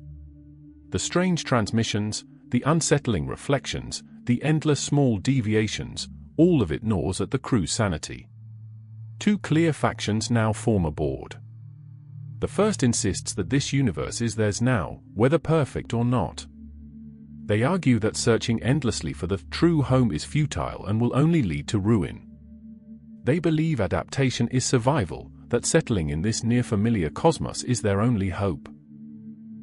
The strange transmissions, the unsettling reflections, the endless small deviations, all of it gnaws at the crew's sanity. Two clear factions now form aboard. The first insists that this universe is theirs now, whether perfect or not. They argue that searching endlessly for the true home is futile and will only lead to ruin. They believe adaptation is survival, that settling in this near-familiar cosmos is their only hope.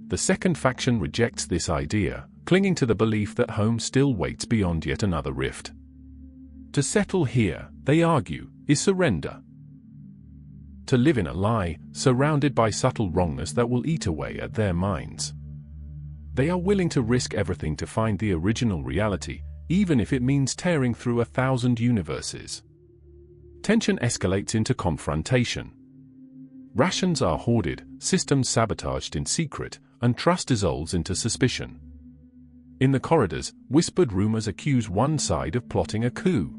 The second faction rejects this idea, clinging to the belief that home still waits beyond yet another rift. To settle here, they argue, is surrender. To live in a lie, surrounded by subtle wrongness that will eat away at their minds. They are willing to risk everything to find the original reality, even if it means tearing through 1,000 universes. Tension escalates into confrontation. Rations are hoarded, systems sabotaged in secret, and trust dissolves into suspicion. In the corridors, whispered rumors accuse one side of plotting a coup.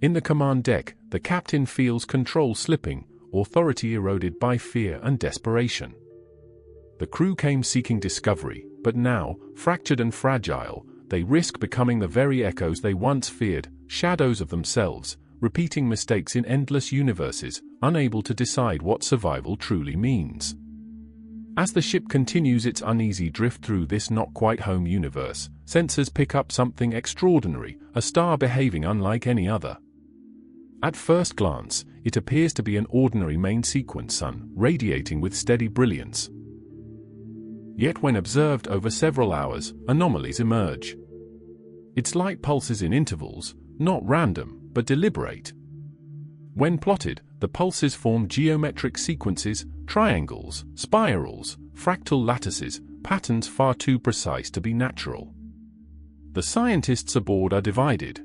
In the command deck, the captain feels control slipping, authority eroded by fear and desperation. The crew came seeking discovery, but now, fractured and fragile, they risk becoming the very echoes they once feared, shadows of themselves, repeating mistakes in endless universes, unable to decide what survival truly means. As the ship continues its uneasy drift through this not-quite-home universe, sensors pick up something extraordinary, a star behaving unlike any other. At first glance, it appears to be an ordinary main-sequence sun, radiating with steady brilliance. Yet when observed over several hours, anomalies emerge. Its light pulses in intervals, not random, but deliberate. When plotted, the pulses form geometric sequences, triangles, spirals, fractal lattices, patterns far too precise to be natural. The scientists aboard are divided.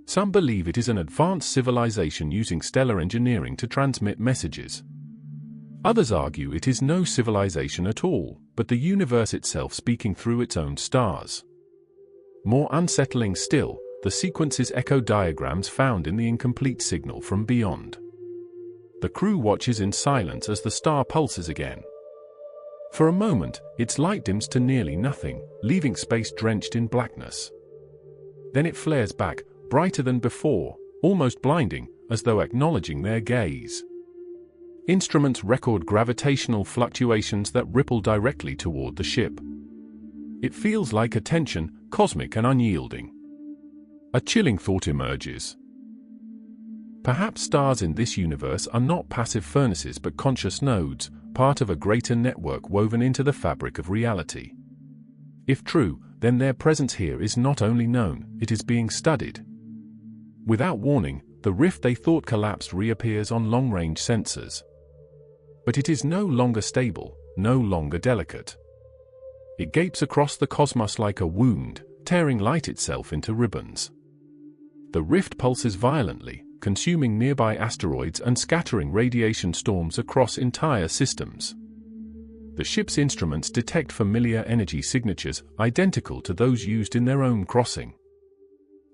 Some believe it is an advanced civilization using stellar engineering to transmit messages. Others argue it is no civilization at all, but the universe itself speaking through its own stars. More unsettling still, the sequences echo diagrams found in the incomplete signal from beyond. The crew watches in silence as the star pulses again. For a moment, its light dims to nearly nothing, leaving space drenched in blackness. Then it flares back, brighter than before, almost blinding, as though acknowledging their gaze. Instruments record gravitational fluctuations that ripple directly toward the ship. It feels like a tension, cosmic and unyielding. A chilling thought emerges. Perhaps stars in this universe are not passive furnaces but conscious nodes, part of a greater network woven into the fabric of reality. If true, then their presence here is not only known, it is being studied. Without warning, the rift they thought collapsed reappears on long-range sensors. But it is no longer stable, no longer delicate. It gapes across the cosmos like a wound, tearing light itself into ribbons. The rift pulses violently, consuming nearby asteroids and scattering radiation storms across entire systems. The ship's instruments detect familiar energy signatures identical to those used in their own crossing.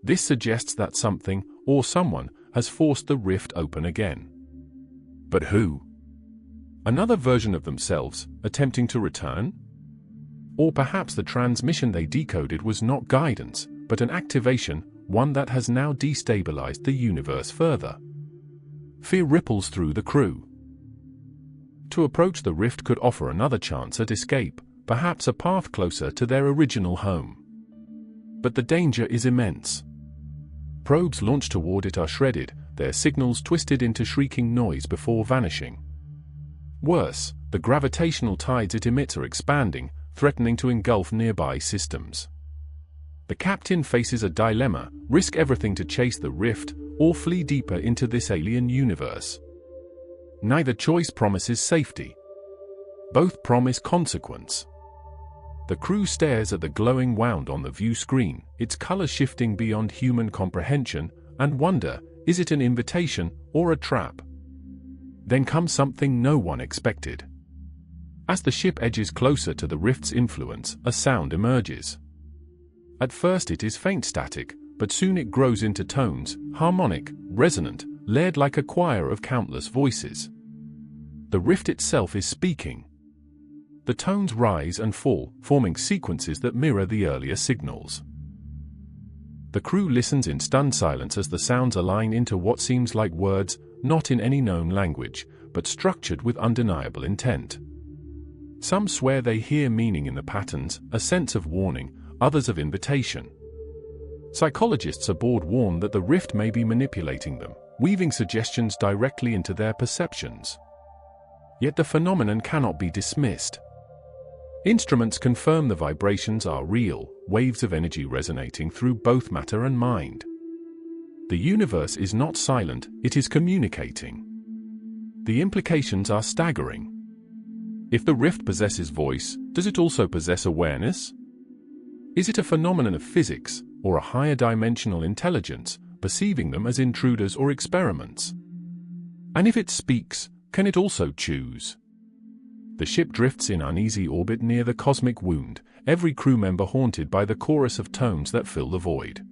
This suggests that something, or someone, has forced the rift open again. But who? Another version of themselves, attempting to return? Or perhaps the transmission they decoded was not guidance, but an activation, one that has now destabilized the universe further. Fear ripples through the crew. To approach the rift could offer another chance at escape, perhaps a path closer to their original home. But the danger is immense. Probes launched toward it are shredded, their signals twisted into shrieking noise before vanishing. Worse, the gravitational tides it emits are expanding, threatening to engulf nearby systems. The captain faces a dilemma: risk everything to chase the rift, or flee deeper into this alien universe. Neither choice promises safety. Both promise consequence. The crew stares at the glowing wound on the view screen, its color shifting beyond human comprehension, and wonder, is it an invitation or a trap? Then comes something no one expected. As the ship edges closer to the rift's influence, a sound emerges. At first it is faint static, but soon it grows into tones, harmonic, resonant, layered like a choir of countless voices. The rift itself is speaking. The tones rise and fall, forming sequences that mirror the earlier signals. The crew listens in stunned silence as the sounds align into what seems like words, not in any known language, but structured with undeniable intent. Some swear they hear meaning in the patterns, a sense of warning, others of invitation. Psychologists aboard warn that the rift may be manipulating them, weaving suggestions directly into their perceptions. Yet the phenomenon cannot be dismissed. Instruments confirm the vibrations are real, waves of energy resonating through both matter and mind. The universe is not silent, it is communicating. The implications are staggering. If the rift possesses voice, does it also possess awareness? Is it a phenomenon of physics, or a higher dimensional intelligence, perceiving them as intruders or experiments? And if it speaks, can it also choose? The ship drifts in uneasy orbit near the cosmic wound, every crew member haunted by the chorus of tones that fill the void.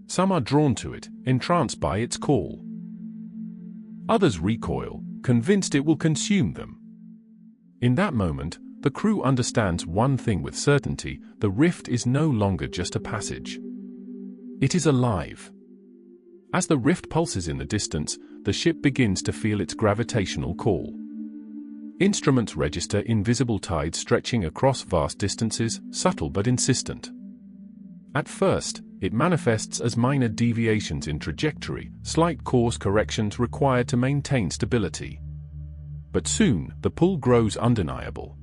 Some are drawn to it, entranced by its call. Others recoil, convinced it will consume them. In that moment, the crew understands one thing with certainty: the rift is no longer just a passage. It is alive. As the rift pulses in the distance, the ship begins to feel its gravitational call. Instruments register invisible tides stretching across vast distances, subtle but insistent. At first, it manifests as minor deviations in trajectory, slight course corrections required to maintain stability. But soon, the pull grows undeniable.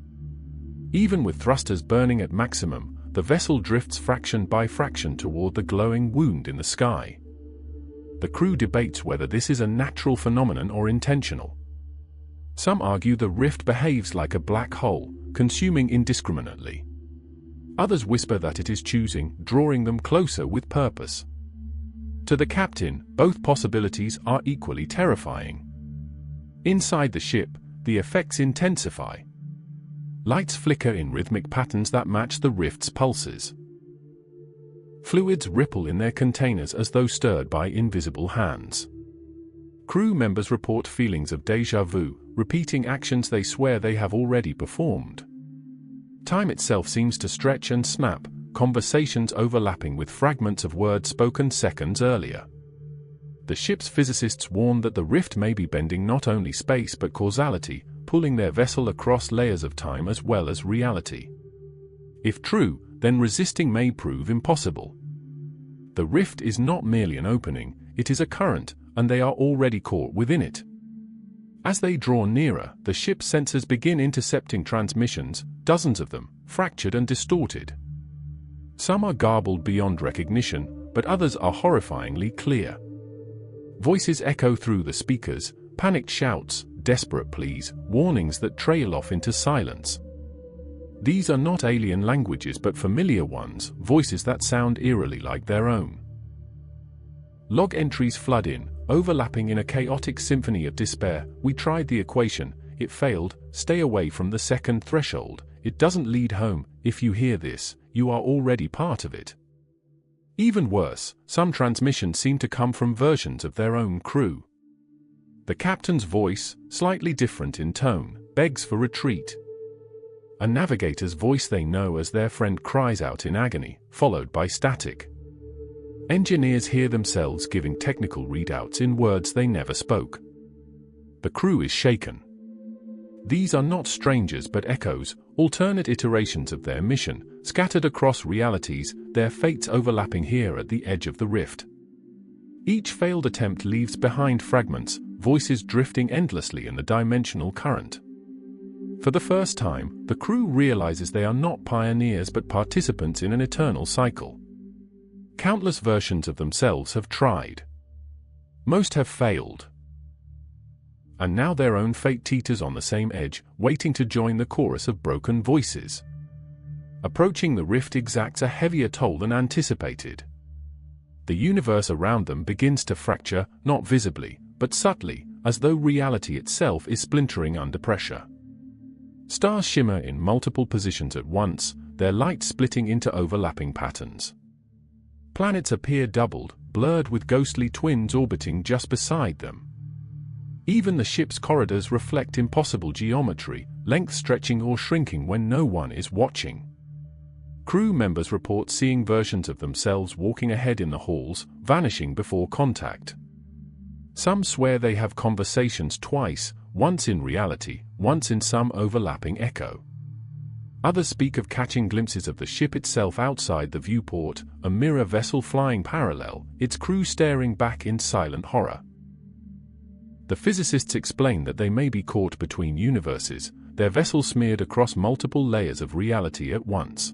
Even with thrusters burning at maximum, the vessel drifts fraction by fraction toward the glowing wound in the sky. The crew debates whether this is a natural phenomenon or intentional. Some argue the rift behaves like a black hole, consuming indiscriminately. Others whisper that it is choosing, drawing them closer with purpose. To the captain, both possibilities are equally terrifying. Inside the ship, the effects intensify. Lights flicker in rhythmic patterns that match the rift's pulses. Fluids ripple in their containers as though stirred by invisible hands. Crew members report feelings of déjà vu, repeating actions they swear they have already performed. Time itself seems to stretch and snap, conversations overlapping with fragments of words spoken seconds earlier. The ship's physicists warn that the rift may be bending not only space but causality, pulling their vessel across layers of time as well as reality. If true, then resisting may prove impossible. The rift is not merely an opening, it is a current, and they are already caught within it. As they draw nearer, the ship's sensors begin intercepting transmissions, dozens of them, fractured and distorted. Some are garbled beyond recognition, but others are horrifyingly clear. Voices echo through the speakers, panicked shouts, desperate pleas, warnings that trail off into silence. These are not alien languages but familiar ones, voices that sound eerily like their own. Log entries flood in, overlapping in a chaotic symphony of despair. We tried the equation, it failed, stay away from the second threshold, it doesn't lead home, if you hear this, you are already part of it. Even worse, some transmissions seem to come from versions of their own crew. The captain's voice, slightly different in tone, begs for retreat. A navigator's voice they know as their friend cries out in agony, followed by static. Engineers hear themselves giving technical readouts in words they never spoke. The crew is shaken. These are not strangers but echoes, alternate iterations of their mission, scattered across realities, their fates overlapping here at the edge of the rift. Each failed attempt leaves behind fragments, voices drifting endlessly in the dimensional current. For the first time, the crew realizes they are not pioneers but participants in an eternal cycle. Countless versions of themselves have tried. Most have failed. And now their own fate teeters on the same edge, waiting to join the chorus of broken voices. Approaching the rift exacts a heavier toll than anticipated. The universe around them begins to fracture, not visibly, but subtly, as though reality itself is splintering under pressure. Stars shimmer in multiple positions at once, their light splitting into overlapping patterns. Planets appear doubled, blurred with ghostly twins orbiting just beside them. Even the ship's corridors reflect impossible geometry, length stretching or shrinking when no one is watching. Crew members report seeing versions of themselves walking ahead in the halls, vanishing before contact. Some swear they have conversations twice, once in reality, once in some overlapping echo. Others speak of catching glimpses of the ship itself outside the viewport, a mirror vessel flying parallel, its crew staring back in silent horror. The physicists explain that they may be caught between universes, their vessel smeared across multiple layers of reality at once.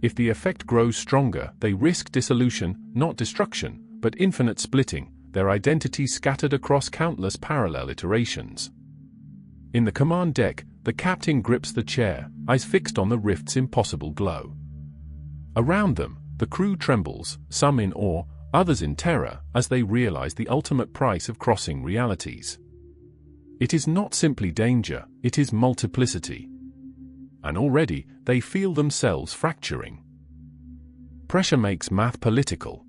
If the effect grows stronger, they risk dissolution, not destruction, but infinite splitting, their identities scattered across countless parallel iterations. In the command deck, the captain grips the chair, eyes fixed on the rift's impossible glow. Around them, the crew trembles, some in awe, others in terror, as they realize the ultimate price of crossing realities. It is not simply danger, it is multiplicity. And already, they feel themselves fracturing. Pressure makes math political.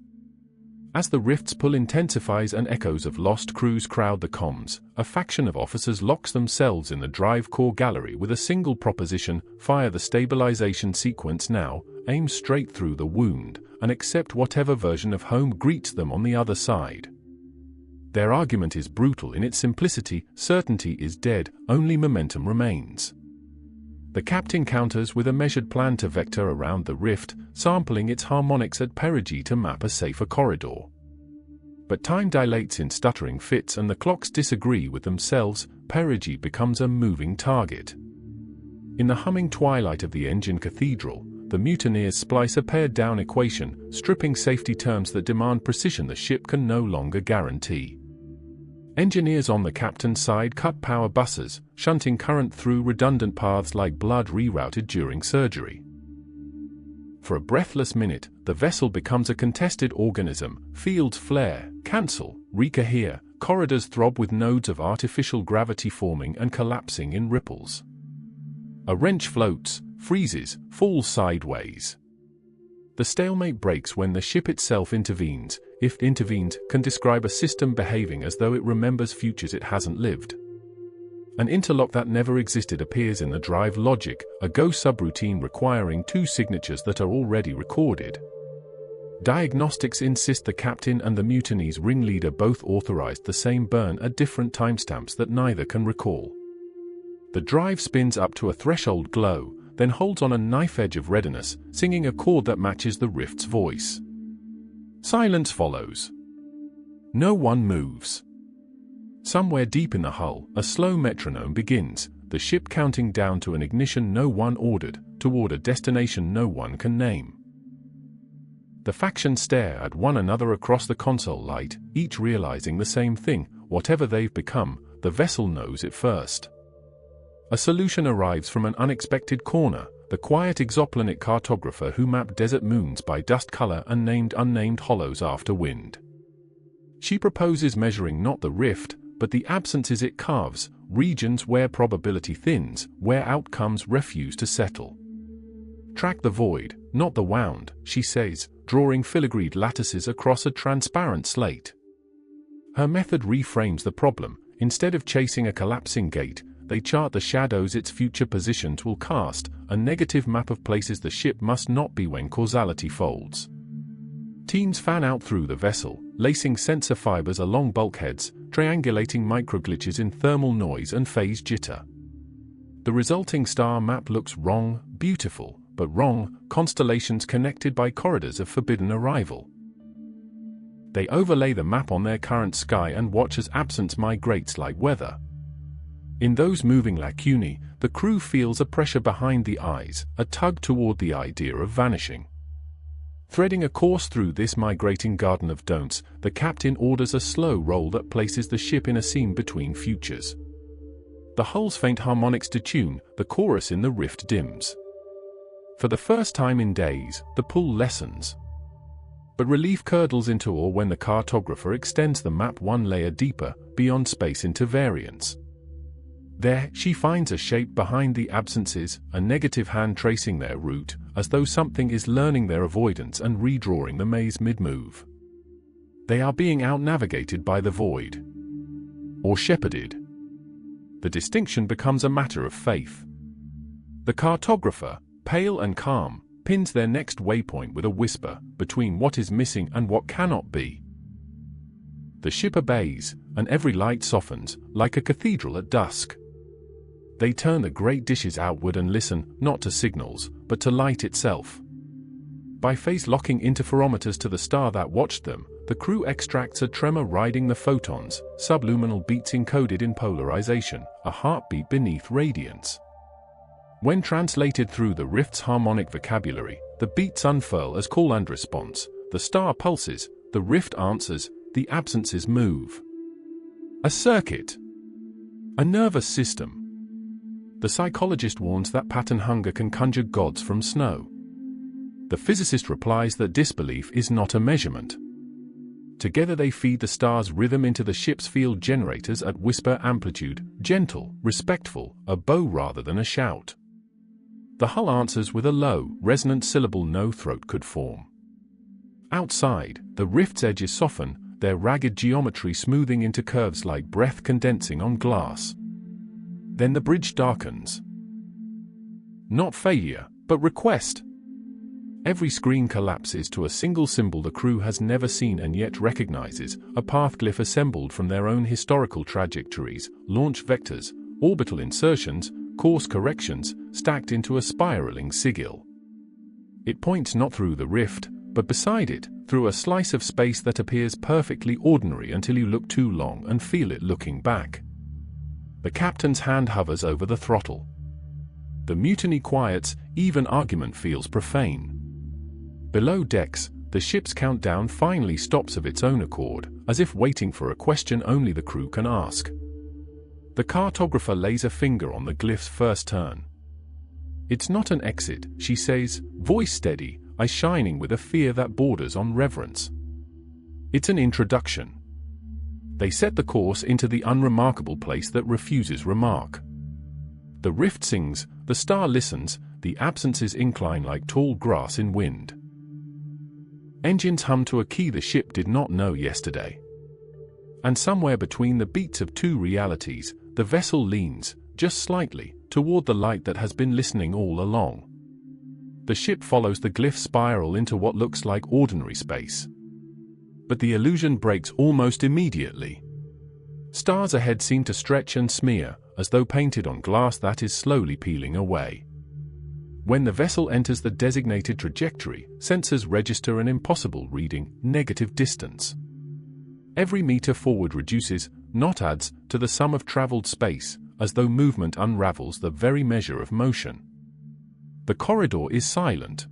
As the rift's pull intensifies and echoes of lost crews crowd the comms, a faction of officers locks themselves in the drive core gallery with a single proposition: fire the stabilization sequence now, aim straight through the wound, and accept whatever version of home greets them on the other side. Their argument is brutal in its simplicity: certainty is dead, only momentum remains. The captain counters with a measured plan to vector around the rift, sampling its harmonics at perigee to map a safer corridor. But time dilates in stuttering fits and the clocks disagree with themselves. Perigee becomes a moving target. In the humming twilight of the engine cathedral, the mutineers splice a pared-down equation, stripping safety terms that demand precision the ship can no longer guarantee. Engineers on the captain's side cut power buses, shunting current through redundant paths like blood rerouted during surgery. For a breathless minute, the vessel becomes a contested organism. Fields flare, cancel, recohere, corridors throb with nodes of artificial gravity forming and collapsing in ripples. A wrench floats, freezes, falls sideways. The stalemate breaks when the ship itself intervenes, if intervenes, can describe a system behaving as though it remembers futures it hasn't lived. An interlock that never existed appears in the drive logic, a Go subroutine requiring two signatures that are already recorded. Diagnostics insist the captain and the mutiny's ringleader both authorized the same burn at different timestamps that neither can recall. The drive spins up to a threshold glow, then holds on a knife edge of readiness, singing a chord that matches the rift's voice. Silence follows. No one moves. Somewhere deep in the hull, a slow metronome begins, the ship counting down to an ignition no one ordered, toward a destination no one can name. The factions stare at one another across the console light, each realizing the same thing: whatever they've become, the vessel knows it first. A solution arrives from an unexpected corner, the quiet exoplanet cartographer who mapped desert moons by dust color and named unnamed hollows after wind. She proposes measuring not the rift, but the absences it carves, regions where probability thins, where outcomes refuse to settle. Track the void, not the wound, she says, drawing filigreed lattices across a transparent slate. Her method reframes the problem. Instead of chasing a collapsing gate, they chart the shadows its future positions will cast, a negative map of places the ship must not be when causality folds. Teams fan out through the vessel, lacing sensor fibers along bulkheads, triangulating microglitches in thermal noise and phase jitter. The resulting star map looks wrong, beautiful, but wrong, constellations connected by corridors of forbidden arrival. They overlay the map on their current sky and watch as absence migrates like weather. In those moving lacunae, the crew feels a pressure behind the eyes, a tug toward the idea of vanishing. Threading a course through this migrating garden of don'ts, the captain orders a slow roll that places the ship in a seam between futures. The hull's faint harmonics detune, the chorus in the rift dims. For the first time in days, the pull lessens. But relief curdles into awe when the cartographer extends the map one layer deeper, beyond space into variance. There, she finds a shape behind the absences, a negative hand tracing their route, as though something is learning their avoidance and redrawing the maze mid-move. They are being out-navigated by the void. Or shepherded. The distinction becomes a matter of faith. The cartographer, pale and calm, pins their next waypoint with a whisper, between what is missing and what cannot be. The ship obeys, and every light softens, like a cathedral at dusk. They turn the great dishes outward and listen, not to signals, but to light itself. By face-locking interferometers to the star that watched them, the crew extracts a tremor riding the photons, subluminal beats encoded in polarization, a heartbeat beneath radiance. When translated through the rift's harmonic vocabulary, the beats unfurl as call and response, the star pulses, the rift answers, the absences move. A circuit. A nervous system. The psychologist warns that pattern hunger can conjure gods from snow. The physicist replies that disbelief is not a measurement. Together they feed the star's rhythm into the ship's field generators at whisper amplitude, gentle, respectful, a bow rather than a shout. The hull answers with a low, resonant syllable no throat could form. Outside, the rift's edges soften, their ragged geometry smoothing into curves like breath condensing on glass. Then the bridge darkens. Not failure, but request. Every screen collapses to a single symbol the crew has never seen and yet recognizes, a path glyph assembled from their own historical trajectories, launch vectors, orbital insertions, course corrections, stacked into a spiraling sigil. It points not through the rift, but beside it, through a slice of space that appears perfectly ordinary until you look too long and feel it looking back. The captain's hand hovers over the throttle. The mutiny quiets, even argument feels profane. Below decks, the ship's countdown finally stops of its own accord, as if waiting for a question only the crew can ask. The cartographer lays a finger on the glyph's first turn. It's not an exit, she says, voice steady, eyes shining with a fear that borders on reverence. It's an introduction. They set the course into the unremarkable place that refuses remark. The rift sings, the star listens, the absences incline like tall grass in wind. Engines hum to a key the ship did not know yesterday. And somewhere between the beats of two realities, the vessel leans, just slightly, toward the light that has been listening all along. The ship follows the glyph spiral into what looks like ordinary space. But the illusion breaks almost immediately. Stars ahead seem to stretch and smear, as though painted on glass that is slowly peeling away. When the vessel enters the designated trajectory, sensors register an impossible reading, negative distance. Every meter forward reduces, not adds, to the sum of traveled space, as though movement unravels the very measure of motion. The corridor is silent.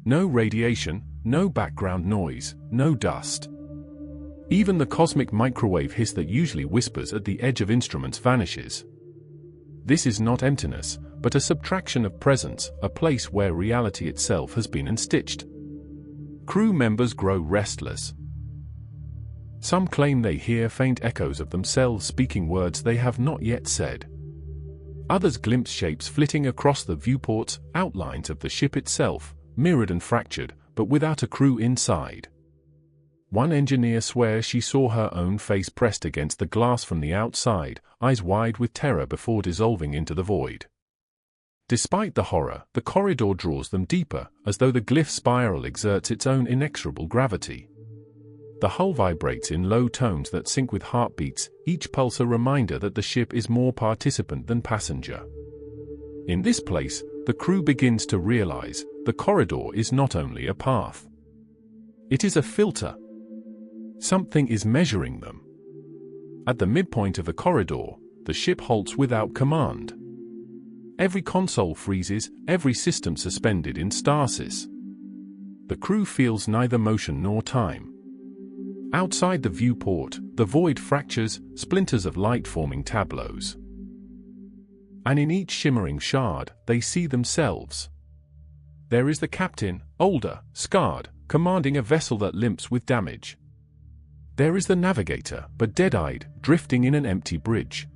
No radiation, no background noise, no dust. Even the cosmic microwave hiss that usually whispers at the edge of instruments vanishes. This is not emptiness, but a subtraction of presence, a place where reality itself has been unstitched. Crew members grow restless. Some claim they hear faint echoes of themselves speaking words they have not yet said. Others glimpse shapes flitting across the viewports, outlines of the ship itself, mirrored and fractured, but without a crew inside. One engineer swears she saw her own face pressed against the glass from the outside, eyes wide with terror before dissolving into the void. Despite the horror, the corridor draws them deeper, as though the glyph spiral exerts its own inexorable gravity. The hull vibrates in low tones that sync with heartbeats, each pulse a reminder that the ship is more participant than passenger. In this place, the crew begins to realize the corridor is not only a path. It is a filter. Something is measuring them. At the midpoint of the corridor, the ship halts without command. Every console freezes, every system suspended in stasis. The crew feels neither motion nor time. Outside the viewport, the void fractures, splinters of light forming tableaus. And in each shimmering shard, they see themselves. There is the captain, older, scarred, commanding a vessel that limps with damage. There is the navigator, but dead-eyed, drifting in an empty bridge.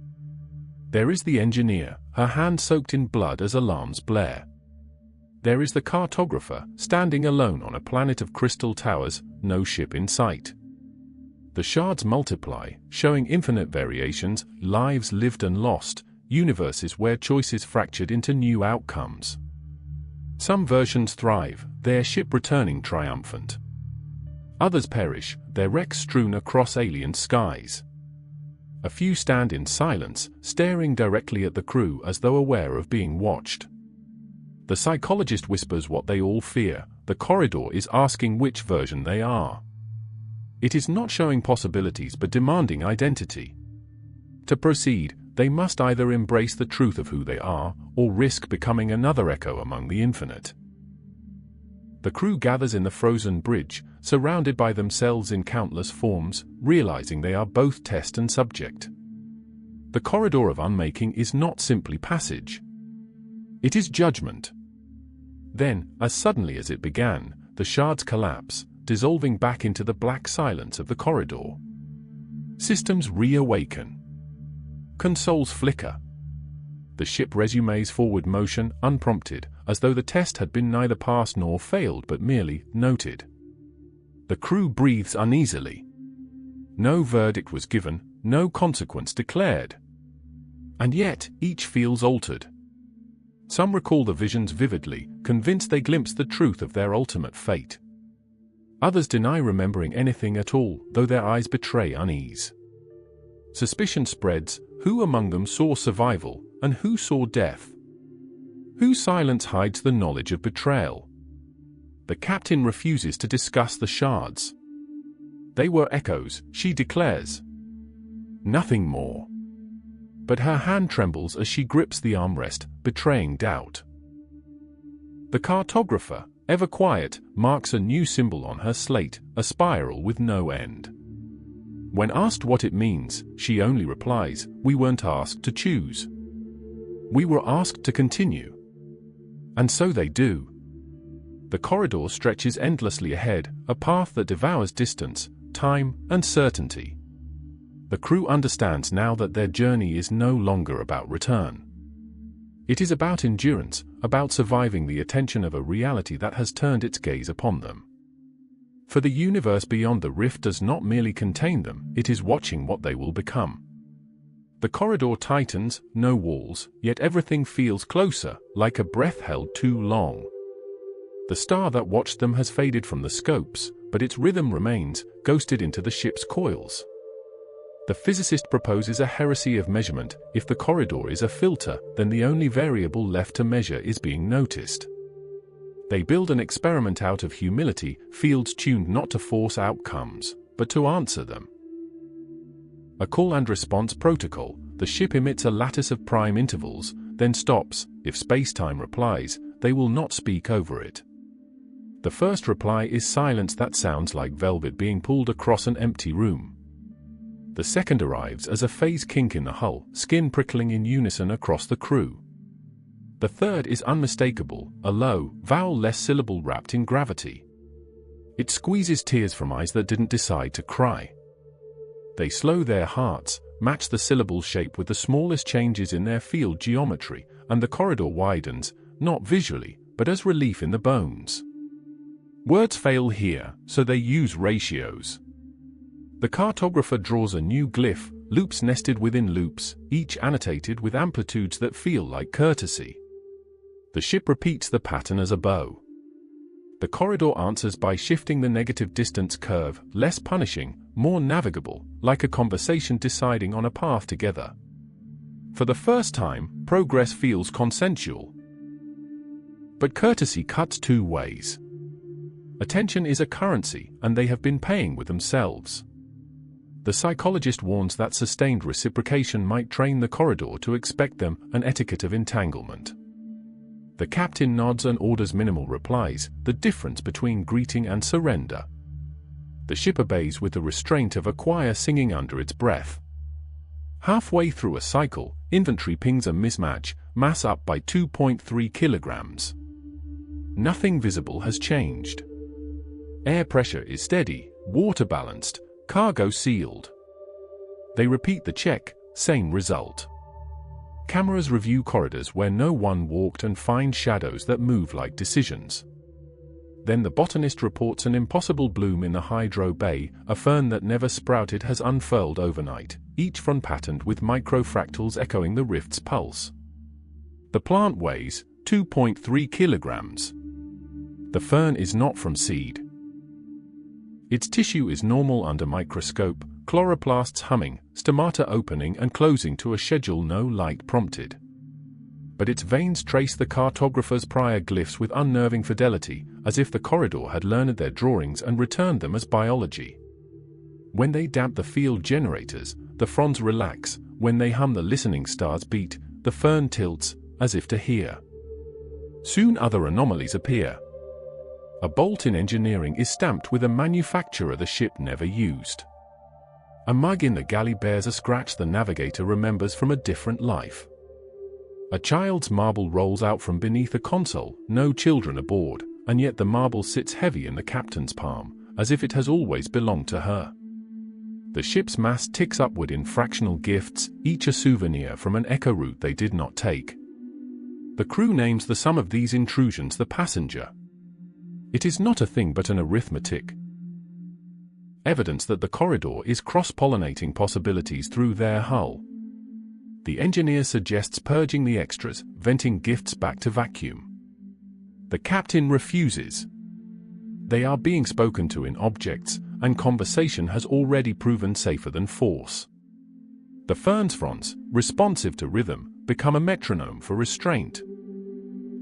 There is the engineer, her hand soaked in blood as alarms blare. There is the cartographer, standing alone on a planet of crystal towers, no ship in sight. The shards multiply, showing infinite variations, lives lived and lost, universes where choices fractured into new outcomes. Some versions thrive, their ship returning triumphant. Others perish, their wrecks strewn across alien skies. A few stand in silence, staring directly at the crew as though aware of being watched. The psychologist whispers what they all fear: the corridor is asking which version they are. It is not showing possibilities but demanding identity. To proceed, they must either embrace the truth of who they are, or risk becoming another echo among the infinite. The crew gathers in the frozen bridge, surrounded by themselves in countless forms, realizing they are both test and subject. The corridor of unmaking is not simply passage. It is judgment. Then, as suddenly as it began, the shards collapse, dissolving back into the black silence of the corridor. Systems reawaken. Consoles flicker. The ship resumes forward motion, unprompted, as though the test had been neither passed nor failed but merely noted. The crew breathes uneasily. No verdict was given, no consequence declared. And yet, each feels altered. Some recall the visions vividly, convinced they glimpsed the truth of their ultimate fate. Others deny remembering anything at all, though their eyes betray unease. Suspicion spreads: who among them saw survival, and who saw death? Whose silence hides the knowledge of betrayal? The captain refuses to discuss the shards. They were echoes, she declares. Nothing more. But her hand trembles as she grips the armrest, betraying doubt. The cartographer, ever quiet, marks a new symbol on her slate, a spiral with no end. When asked what it means, she only replies, "We weren't asked to choose. We were asked to continue." And so they do. The corridor stretches endlessly ahead, a path that devours distance, time, and certainty. The crew understands now that their journey is no longer about return. It is about endurance, about surviving the attention of a reality that has turned its gaze upon them. For the universe beyond the rift does not merely contain them, it is watching what they will become. The corridor tightens, no walls, yet everything feels closer, like a breath held too long. The star that watched them has faded from the scopes, but its rhythm remains, ghosted into the ship's coils. The physicist proposes a heresy of measurement. If the corridor is a filter, then the only variable left to measure is being noticed. They build an experiment out of humility, fields tuned not to force outcomes, but to answer them. A call and response protocol. The ship emits a lattice of prime intervals, then stops. If space-time replies, they will not speak over it. The first reply is silence that sounds like velvet being pulled across an empty room. The second arrives as a phase kink in the hull, skin prickling in unison across the crew. The third is unmistakable, a low, vowel-less syllable wrapped in gravity. It squeezes tears from eyes that didn't decide to cry. They slow their hearts, match the syllable shape with the smallest changes in their field geometry, and the corridor widens, not visually, but as relief in the bones. Words fail here, so they use ratios. The cartographer draws a new glyph, loops nested within loops, each annotated with amplitudes that feel like courtesy. The ship repeats the pattern as a bow. The corridor answers by shifting the negative distance curve, less punishing, more navigable, like a conversation deciding on a path together. For the first time, progress feels consensual. But courtesy cuts two ways. Attention is a currency, and they have been paying with themselves. The psychologist warns that sustained reciprocation might train the corridor to expect them, an etiquette of entanglement. The captain nods and orders minimal replies, the difference between greeting and surrender. The ship obeys with the restraint of a choir singing under its breath. Halfway through a cycle, inventory pings a mismatch, mass up by 2.3 kilograms. Nothing visible has changed. Air pressure is steady, water balanced, cargo sealed. They repeat the check, same result. Cameras review corridors where no one walked and find shadows that move like decisions. Then the botanist reports an impossible bloom in the hydro bay, a fern that never sprouted has unfurled overnight, each frond patterned with microfractals echoing the rift's pulse. The plant weighs 2.3 kilograms. The fern is not from seed. Its tissue is normal under microscope, chloroplasts humming, stomata opening and closing to a schedule no light prompted. But its veins trace the cartographer's prior glyphs with unnerving fidelity, as if the corridor had learned their drawings and returned them as biology. When they damp the field generators, the fronds relax. When they hum the listening stars beat, the fern tilts, as if to hear. Soon other anomalies appear. A bolt in engineering is stamped with a manufacturer the ship never used. A mug in the galley bears a scratch the navigator remembers from a different life. A child's marble rolls out from beneath a console, no children aboard, and yet the marble sits heavy in the captain's palm, as if it has always belonged to her. The ship's mast ticks upward in fractional gifts, each a souvenir from an echo route they did not take. The crew names the sum of these intrusions the passenger. It is not a thing but an arithmetic. Evidence that the corridor is cross-pollinating possibilities through their hull. The engineer suggests purging the extras, venting gifts back to vacuum. The captain refuses. They are being spoken to in objects, and conversation has already proven safer than force. The fern's fronds, responsive to rhythm, become a metronome for restraint.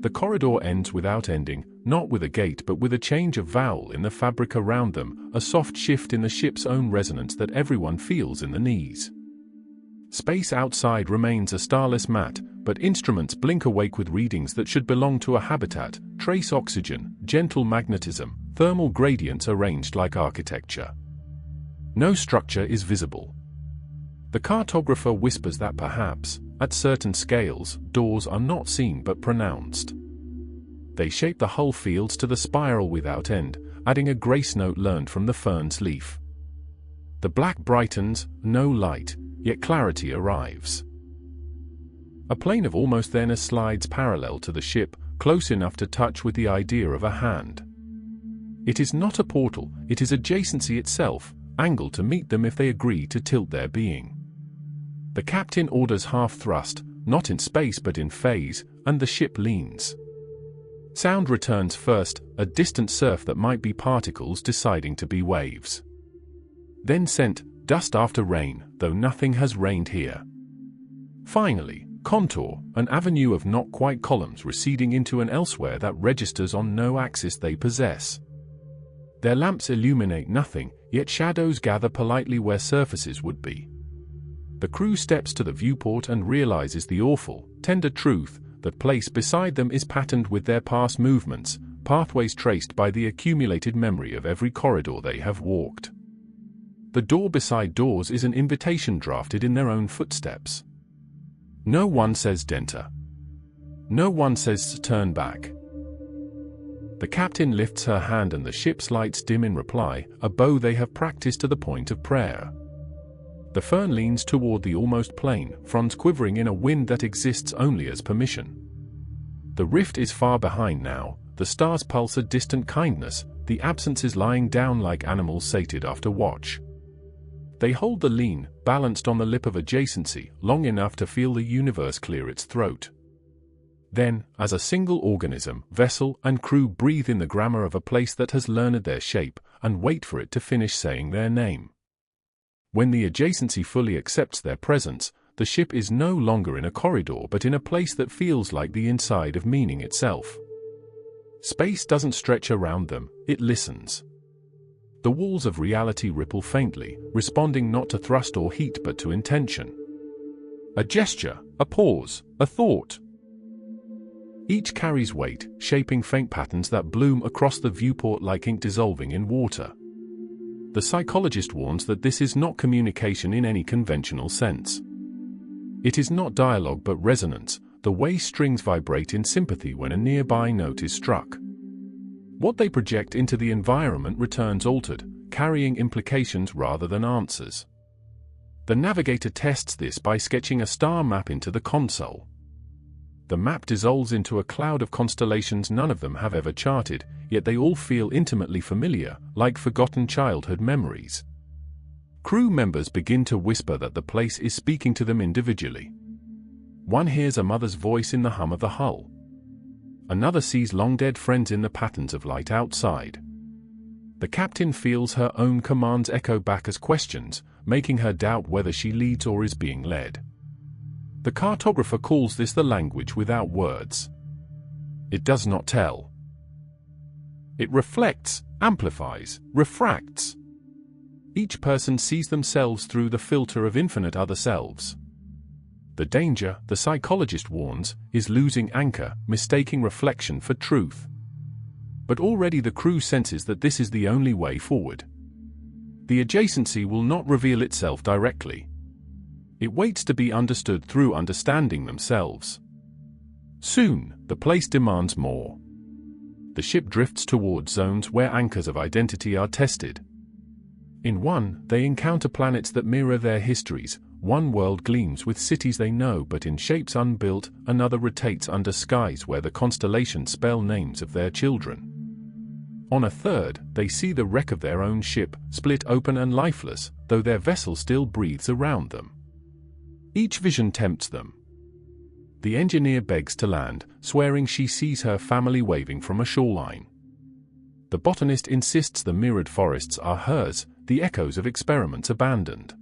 The corridor ends without ending, not with a gate but with a change of vowel in the fabric around them, a soft shift in the ship's own resonance that everyone feels in the knees. Space outside remains a starless mat, but instruments blink awake with readings that should belong to a habitat, trace oxygen, gentle magnetism, thermal gradients arranged like architecture. No structure is visible. The cartographer whispers that perhaps, at certain scales, doors are not seen but pronounced. They shape the hull fields to the spiral without end, adding a grace note learned from the fern's leaf. The black brightens, no light, yet clarity arrives. A plane of almost thinner slides parallel to the ship, close enough to touch with the idea of a hand. It is not a portal, it is adjacency itself, angled to meet them if they agree to tilt their being. The captain orders half thrust, not in space but in phase, and the ship leans. Sound returns first, a distant surf that might be particles deciding to be waves. Then scent, dust after rain, though nothing has rained here. Finally, contour, an avenue of not quite columns receding into an elsewhere that registers on no axis they possess. Their lamps illuminate nothing, yet shadows gather politely where surfaces would be. The crew steps to the viewport and realizes the awful, tender truth that place beside them is patterned with their past movements, pathways traced by the accumulated memory of every corridor they have walked. The door beside doors is an invitation drafted in their own footsteps. No one says "Denter." No one says "Turn back." The captain lifts her hand and the ship's lights dim in reply, a bow they have practiced to the point of prayer. The fern leans toward the almost plain, fronds quivering in a wind that exists only as permission. The rift is far behind now, the stars pulse a distant kindness, the absence is lying down like animals sated after watch. They hold the lean, balanced on the lip of adjacency, long enough to feel the universe clear its throat. Then, as a single organism, vessel and crew breathe in the grammar of a place that has learned their shape, and wait for it to finish saying their name. When the adjacency fully accepts their presence, the ship is no longer in a corridor but in a place that feels like the inside of meaning itself. Space doesn't stretch around them, it listens. The walls of reality ripple faintly, responding not to thrust or heat but to intention. A gesture, a pause, a thought. Each carries weight, shaping faint patterns that bloom across the viewport like ink dissolving in water. The psychologist warns that this is not communication in any conventional sense. It is not dialogue but resonance, the way strings vibrate in sympathy when a nearby note is struck. What they project into the environment returns altered, carrying implications rather than answers. The navigator tests this by sketching a star map into the console. The map dissolves into a cloud of constellations none of them have ever charted, yet they all feel intimately familiar, like forgotten childhood memories. Crew members begin to whisper that the place is speaking to them individually. One hears a mother's voice in the hum of the hull. Another sees long-dead friends in the patterns of light outside. The captain feels her own commands echo back as questions, making her doubt whether she leads or is being led. The cartographer calls this the language without words. It does not tell. It reflects, amplifies, refracts. Each person sees themselves through the filter of infinite other selves. The danger, the psychologist warns, is losing anchor, mistaking reflection for truth. But already the crew senses that this is the only way forward. The adjacency will not reveal itself directly. It waits to be understood through understanding themselves. Soon, the place demands more. The ship drifts toward zones where anchors of identity are tested. In one, they encounter planets that mirror their histories. One world gleams with cities they know but in shapes unbuilt, another rotates under skies where the constellations spell names of their children. On a third, they see the wreck of their own ship, split open and lifeless, though their vessel still breathes around them. Each vision tempts them. The engineer begs to land, swearing she sees her family waving from a shoreline. The botanist insists the mirrored forests are hers, the echoes of experiments abandoned.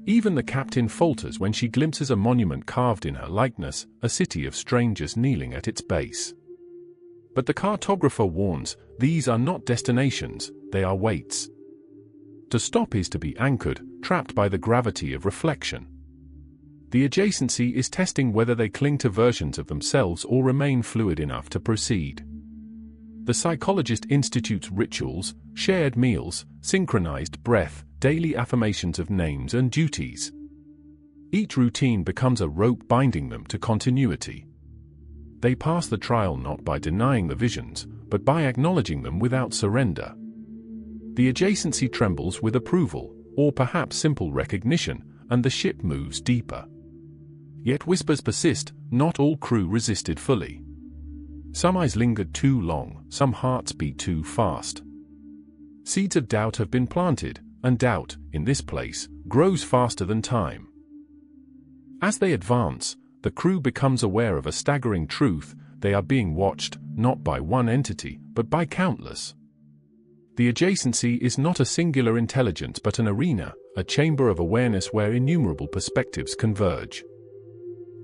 Even the captain falters when she glimpses a monument carved in her likeness, a city of strangers kneeling at its base. But the cartographer warns, these are not destinations, they are weights. To stop is to be anchored, trapped by the gravity of reflection. The adjacency is testing whether they cling to versions of themselves or remain fluid enough to proceed. The psychologist institutes rituals, shared meals, synchronized breath, daily affirmations of names and duties. Each routine becomes a rope binding them to continuity. They pass the trial not by denying the visions, but by acknowledging them without surrender. The adjacency trembles with approval, or perhaps simple recognition, and the ship moves deeper. Yet whispers persist, not all crew resisted fully. Some eyes lingered too long, some hearts beat too fast. Seeds of doubt have been planted, and doubt, in this place, grows faster than time. As they advance, the crew becomes aware of a staggering truth: they are being watched, not by one entity, but by countless. The adjacency is not a singular intelligence but an arena, a chamber of awareness where innumerable perspectives converge.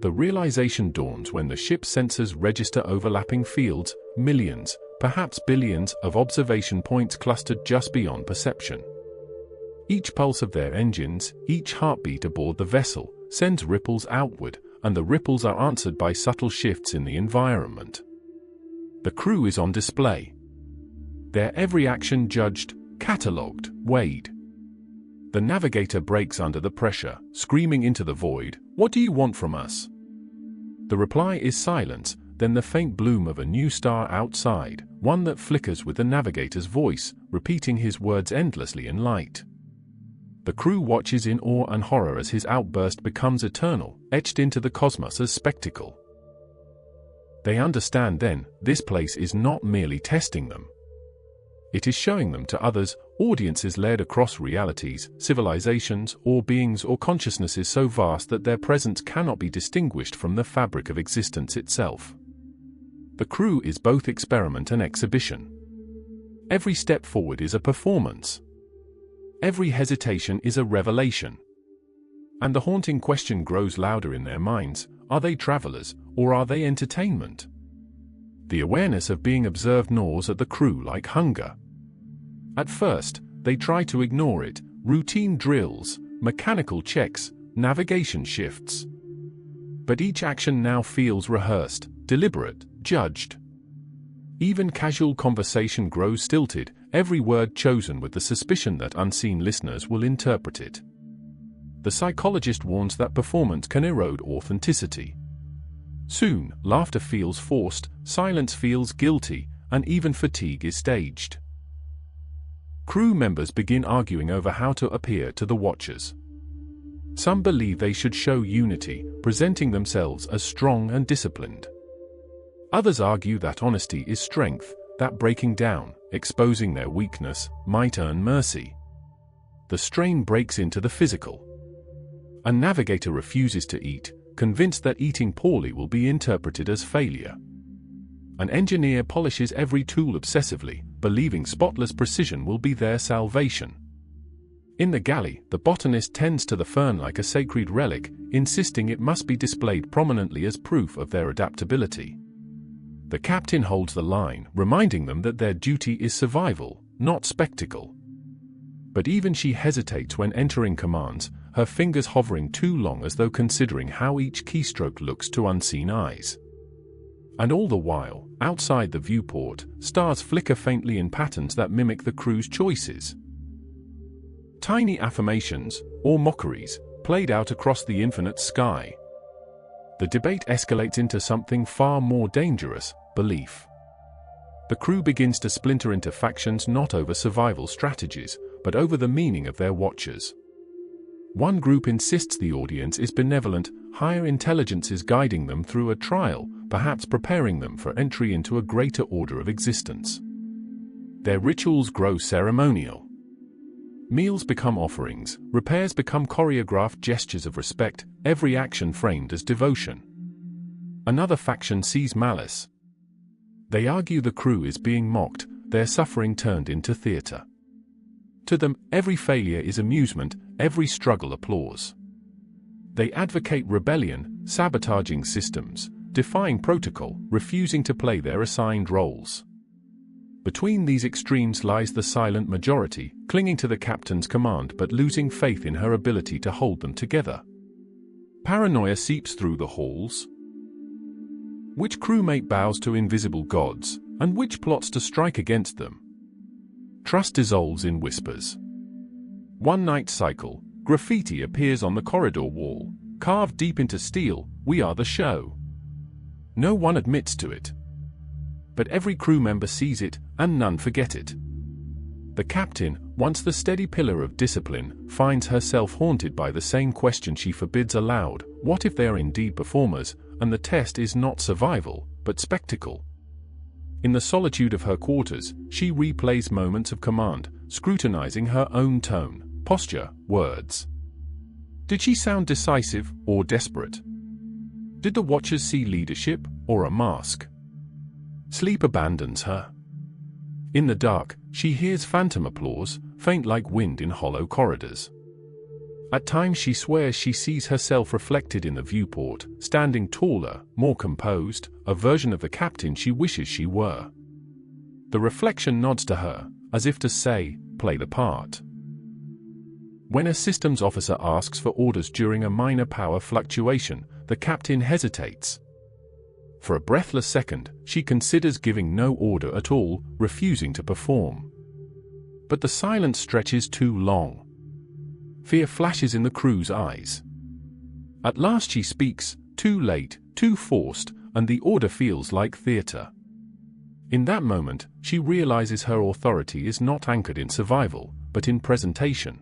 The realization dawns when the ship's sensors register overlapping fields, millions, perhaps billions, of observation points clustered just beyond perception. Each pulse of their engines, each heartbeat aboard the vessel, sends ripples outward, and the ripples are answered by subtle shifts in the environment. The crew is on display. Their every action judged, catalogued, weighed. The navigator breaks under the pressure, screaming into the void, "What do you want from us?" The reply is silence, then the faint bloom of a new star outside, one that flickers with the navigator's voice, repeating his words endlessly in light. The crew watches in awe and horror as his outburst becomes eternal, etched into the cosmos as spectacle. They understand then, this place is not merely testing them. It is showing them to others, audiences led across realities, civilizations, or beings or consciousnesses so vast that their presence cannot be distinguished from the fabric of existence itself. The crew is both experiment and exhibition. Every step forward is a performance. Every hesitation is a revelation. And the haunting question grows louder in their minds: are they travelers, or are they entertainment? The awareness of being observed gnaws at the crew like hunger. At first, they try to ignore it: routine drills, mechanical checks, navigation shifts. But each action now feels rehearsed, deliberate, judged. Even casual conversation grows stilted, every word chosen with the suspicion that unseen listeners will interpret it. The psychologist warns that performance can erode authenticity. Soon, laughter feels forced, silence feels guilty, and even fatigue is staged. Crew members begin arguing over how to appear to the watchers. Some believe they should show unity, presenting themselves as strong and disciplined. Others argue that honesty is strength, that breaking down, exposing their weakness, might earn mercy. The strain breaks into the physical. A navigator refuses to eat, convinced that eating poorly will be interpreted as failure. An engineer polishes every tool obsessively, believing spotless precision will be their salvation. In the galley, the botanist tends to the fern like a sacred relic, insisting it must be displayed prominently as proof of their adaptability. The captain holds the line, reminding them that their duty is survival, not spectacle. But even she hesitates when entering commands, her fingers hovering too long as though considering how each keystroke looks to unseen eyes. And all the while, outside the viewport, stars flicker faintly in patterns that mimic the crew's choices. Tiny affirmations, or mockeries, played out across the infinite sky. The debate escalates into something far more dangerous: belief. The crew begins to splinter into factions not over survival strategies, but over the meaning of their watchers. One group insists the audience is benevolent, higher intelligence is guiding them through a trial, perhaps preparing them for entry into a greater order of existence. Their rituals grow ceremonial. Meals become offerings, repairs become choreographed gestures of respect, every action framed as devotion. Another faction sees malice. They argue the crew is being mocked, their suffering turned into theater. To them, every failure is amusement, every struggle applause. They advocate rebellion, sabotaging systems, defying protocol, refusing to play their assigned roles. Between these extremes lies the silent majority, clinging to the captain's command but losing faith in her ability to hold them together. Paranoia seeps through the halls. Which crewmate bows to invisible gods, and which plots to strike against them? Trust dissolves in whispers. One night cycle, graffiti appears on the corridor wall, carved deep into steel: "We are the show." No one admits to it. But every crew member sees it, and none forget it. The captain, Once the steady pillar of discipline finds herself haunted by the same question she forbids aloud: what if they are indeed performers, and the test is not survival, but spectacle? In the solitude of her quarters, she replays moments of command, scrutinizing her own tone, posture, words. Did she sound decisive or desperate? Did the watchers see leadership or a mask? Sleep abandons her. In the dark, she hears phantom applause, faint like wind in hollow corridors. At times she swears she sees herself reflected in the viewport, standing taller, more composed, a version of the captain she wishes she were. The reflection nods to her, as if to say, play the part. When a systems officer asks for orders during a minor power fluctuation, the captain hesitates. For a breathless second, she considers giving no order at all, refusing to perform. But the silence stretches too long. Fear flashes in the crew's eyes. At last she speaks, too late, too forced, and the order feels like theater. In that moment, she realizes her authority is not anchored in survival, but in presentation.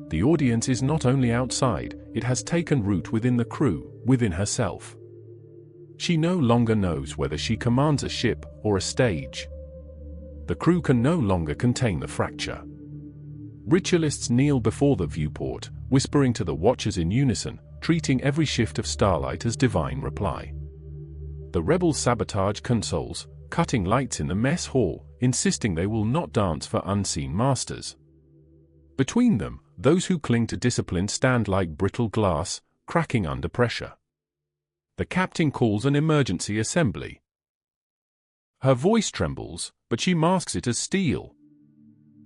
The audience is not only outside, it has taken root within the crew, within herself. She no longer knows whether she commands a ship or a stage. The crew can no longer contain the fracture. Ritualists kneel before the viewport, whispering to the watchers in unison, treating every shift of starlight as divine reply. The rebels sabotage consoles, cutting lights in the mess hall, insisting they will not dance for unseen masters. Between them, those who cling to discipline stand like brittle glass, cracking under pressure. The captain calls an emergency assembly. Her voice trembles, but she masks it as steel.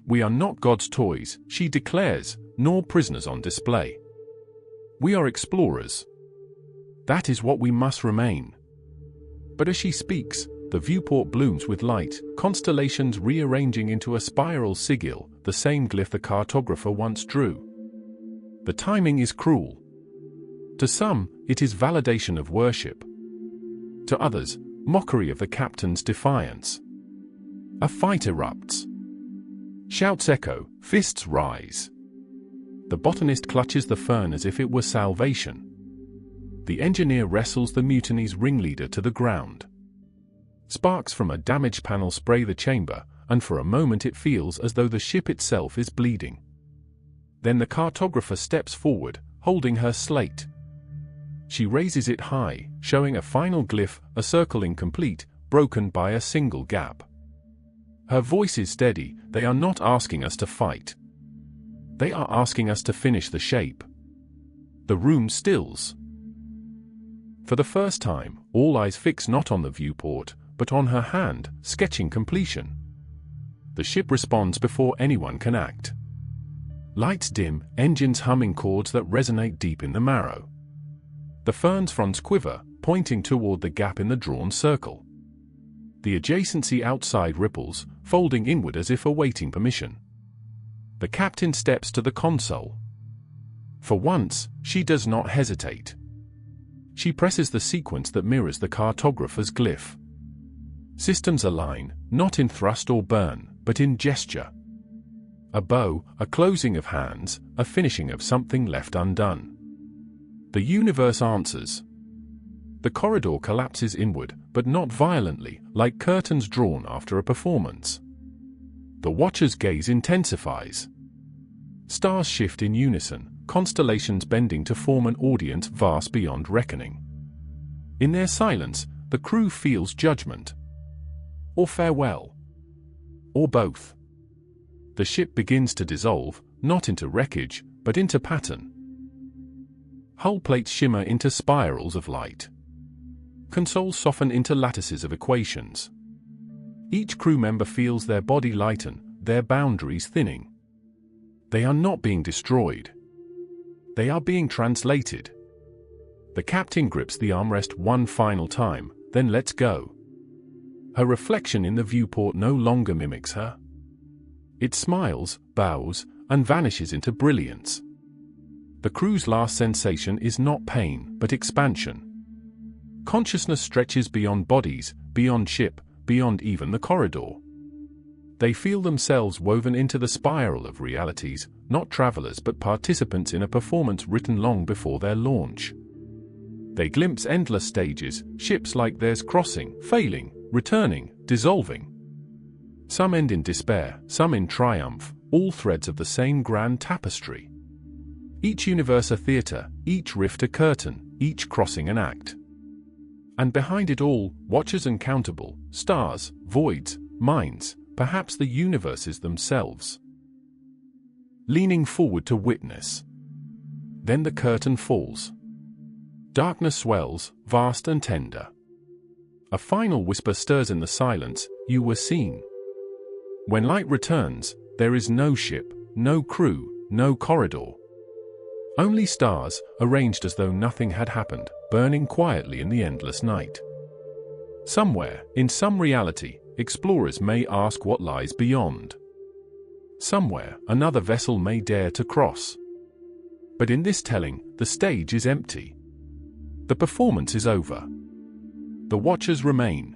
We are not God's toys, she declares, nor prisoners on display. We are explorers. That is what we must remain. But as she speaks, the viewport blooms with light, constellations rearranging into a spiral sigil, the same glyph the cartographer once drew. The timing is cruel. To some, it is validation of worship. To others, mockery of the captain's defiance. A fight erupts. Shouts echo, fists rise. The botanist clutches the fern as if it were salvation. The engineer wrestles the mutiny's ringleader to the ground. Sparks from a damaged panel spray the chamber, and for a moment it feels as though the ship itself is bleeding. Then the cartographer steps forward, holding her slate. She raises it high, showing a final glyph, a circle incomplete, broken by a single gap. Her voice is steady. They are not asking us to fight. They are asking us to finish the shape. The room stills. For the first time, all eyes fix not on the viewport, but on her hand, sketching completion. The ship responds before anyone can act. Lights dim, engines humming chords that resonate deep in the marrow. The fern's fronds quiver, pointing toward the gap in the drawn circle. The adjacency outside ripples, folding inward as if awaiting permission. The captain steps to the console. For once, she does not hesitate. She presses the sequence that mirrors the cartographer's glyph. Systems align, not in thrust or burn, but in gesture. A bow, a closing of hands, a finishing of something left undone. The universe answers. The corridor collapses inward, but not violently, like curtains drawn after a performance. The watcher's gaze intensifies. Stars shift in unison, constellations bending to form an audience vast beyond reckoning. In their silence, the crew feels judgment. Or farewell. Or both. The ship begins to dissolve, not into wreckage, but into pattern. Hull plates shimmer into spirals of light. Consoles soften into lattices of equations. Each crew member feels their body lighten, their boundaries thinning. They are not being destroyed. They are being translated. The captain grips the armrest one final time, then lets go. Her reflection in the viewport no longer mimics her. It smiles, bows, and vanishes into brilliance. The crew's last sensation is not pain, but expansion. Consciousness stretches beyond bodies, beyond ship, beyond even the corridor. They feel themselves woven into the spiral of realities, not travelers but participants in a performance written long before their launch. They glimpse endless stages, ships like theirs crossing, failing, returning, dissolving. Some end in despair, some in triumph, all threads of the same grand tapestry. Each universe a theater, each rift a curtain, each crossing an act. And behind it all, watchers uncountable, stars, voids, minds, perhaps the universes themselves. Leaning forward to witness. Then the curtain falls. Darkness swells, vast and tender. A final whisper stirs in the silence, "You were seen." When light returns, there is no ship, no crew, no corridor. Only stars, arranged as though nothing had happened, burning quietly in the endless night. Somewhere, in some reality, explorers may ask what lies beyond. Somewhere, another vessel may dare to cross. But in this telling, the stage is empty. The performance is over. The watchers remain,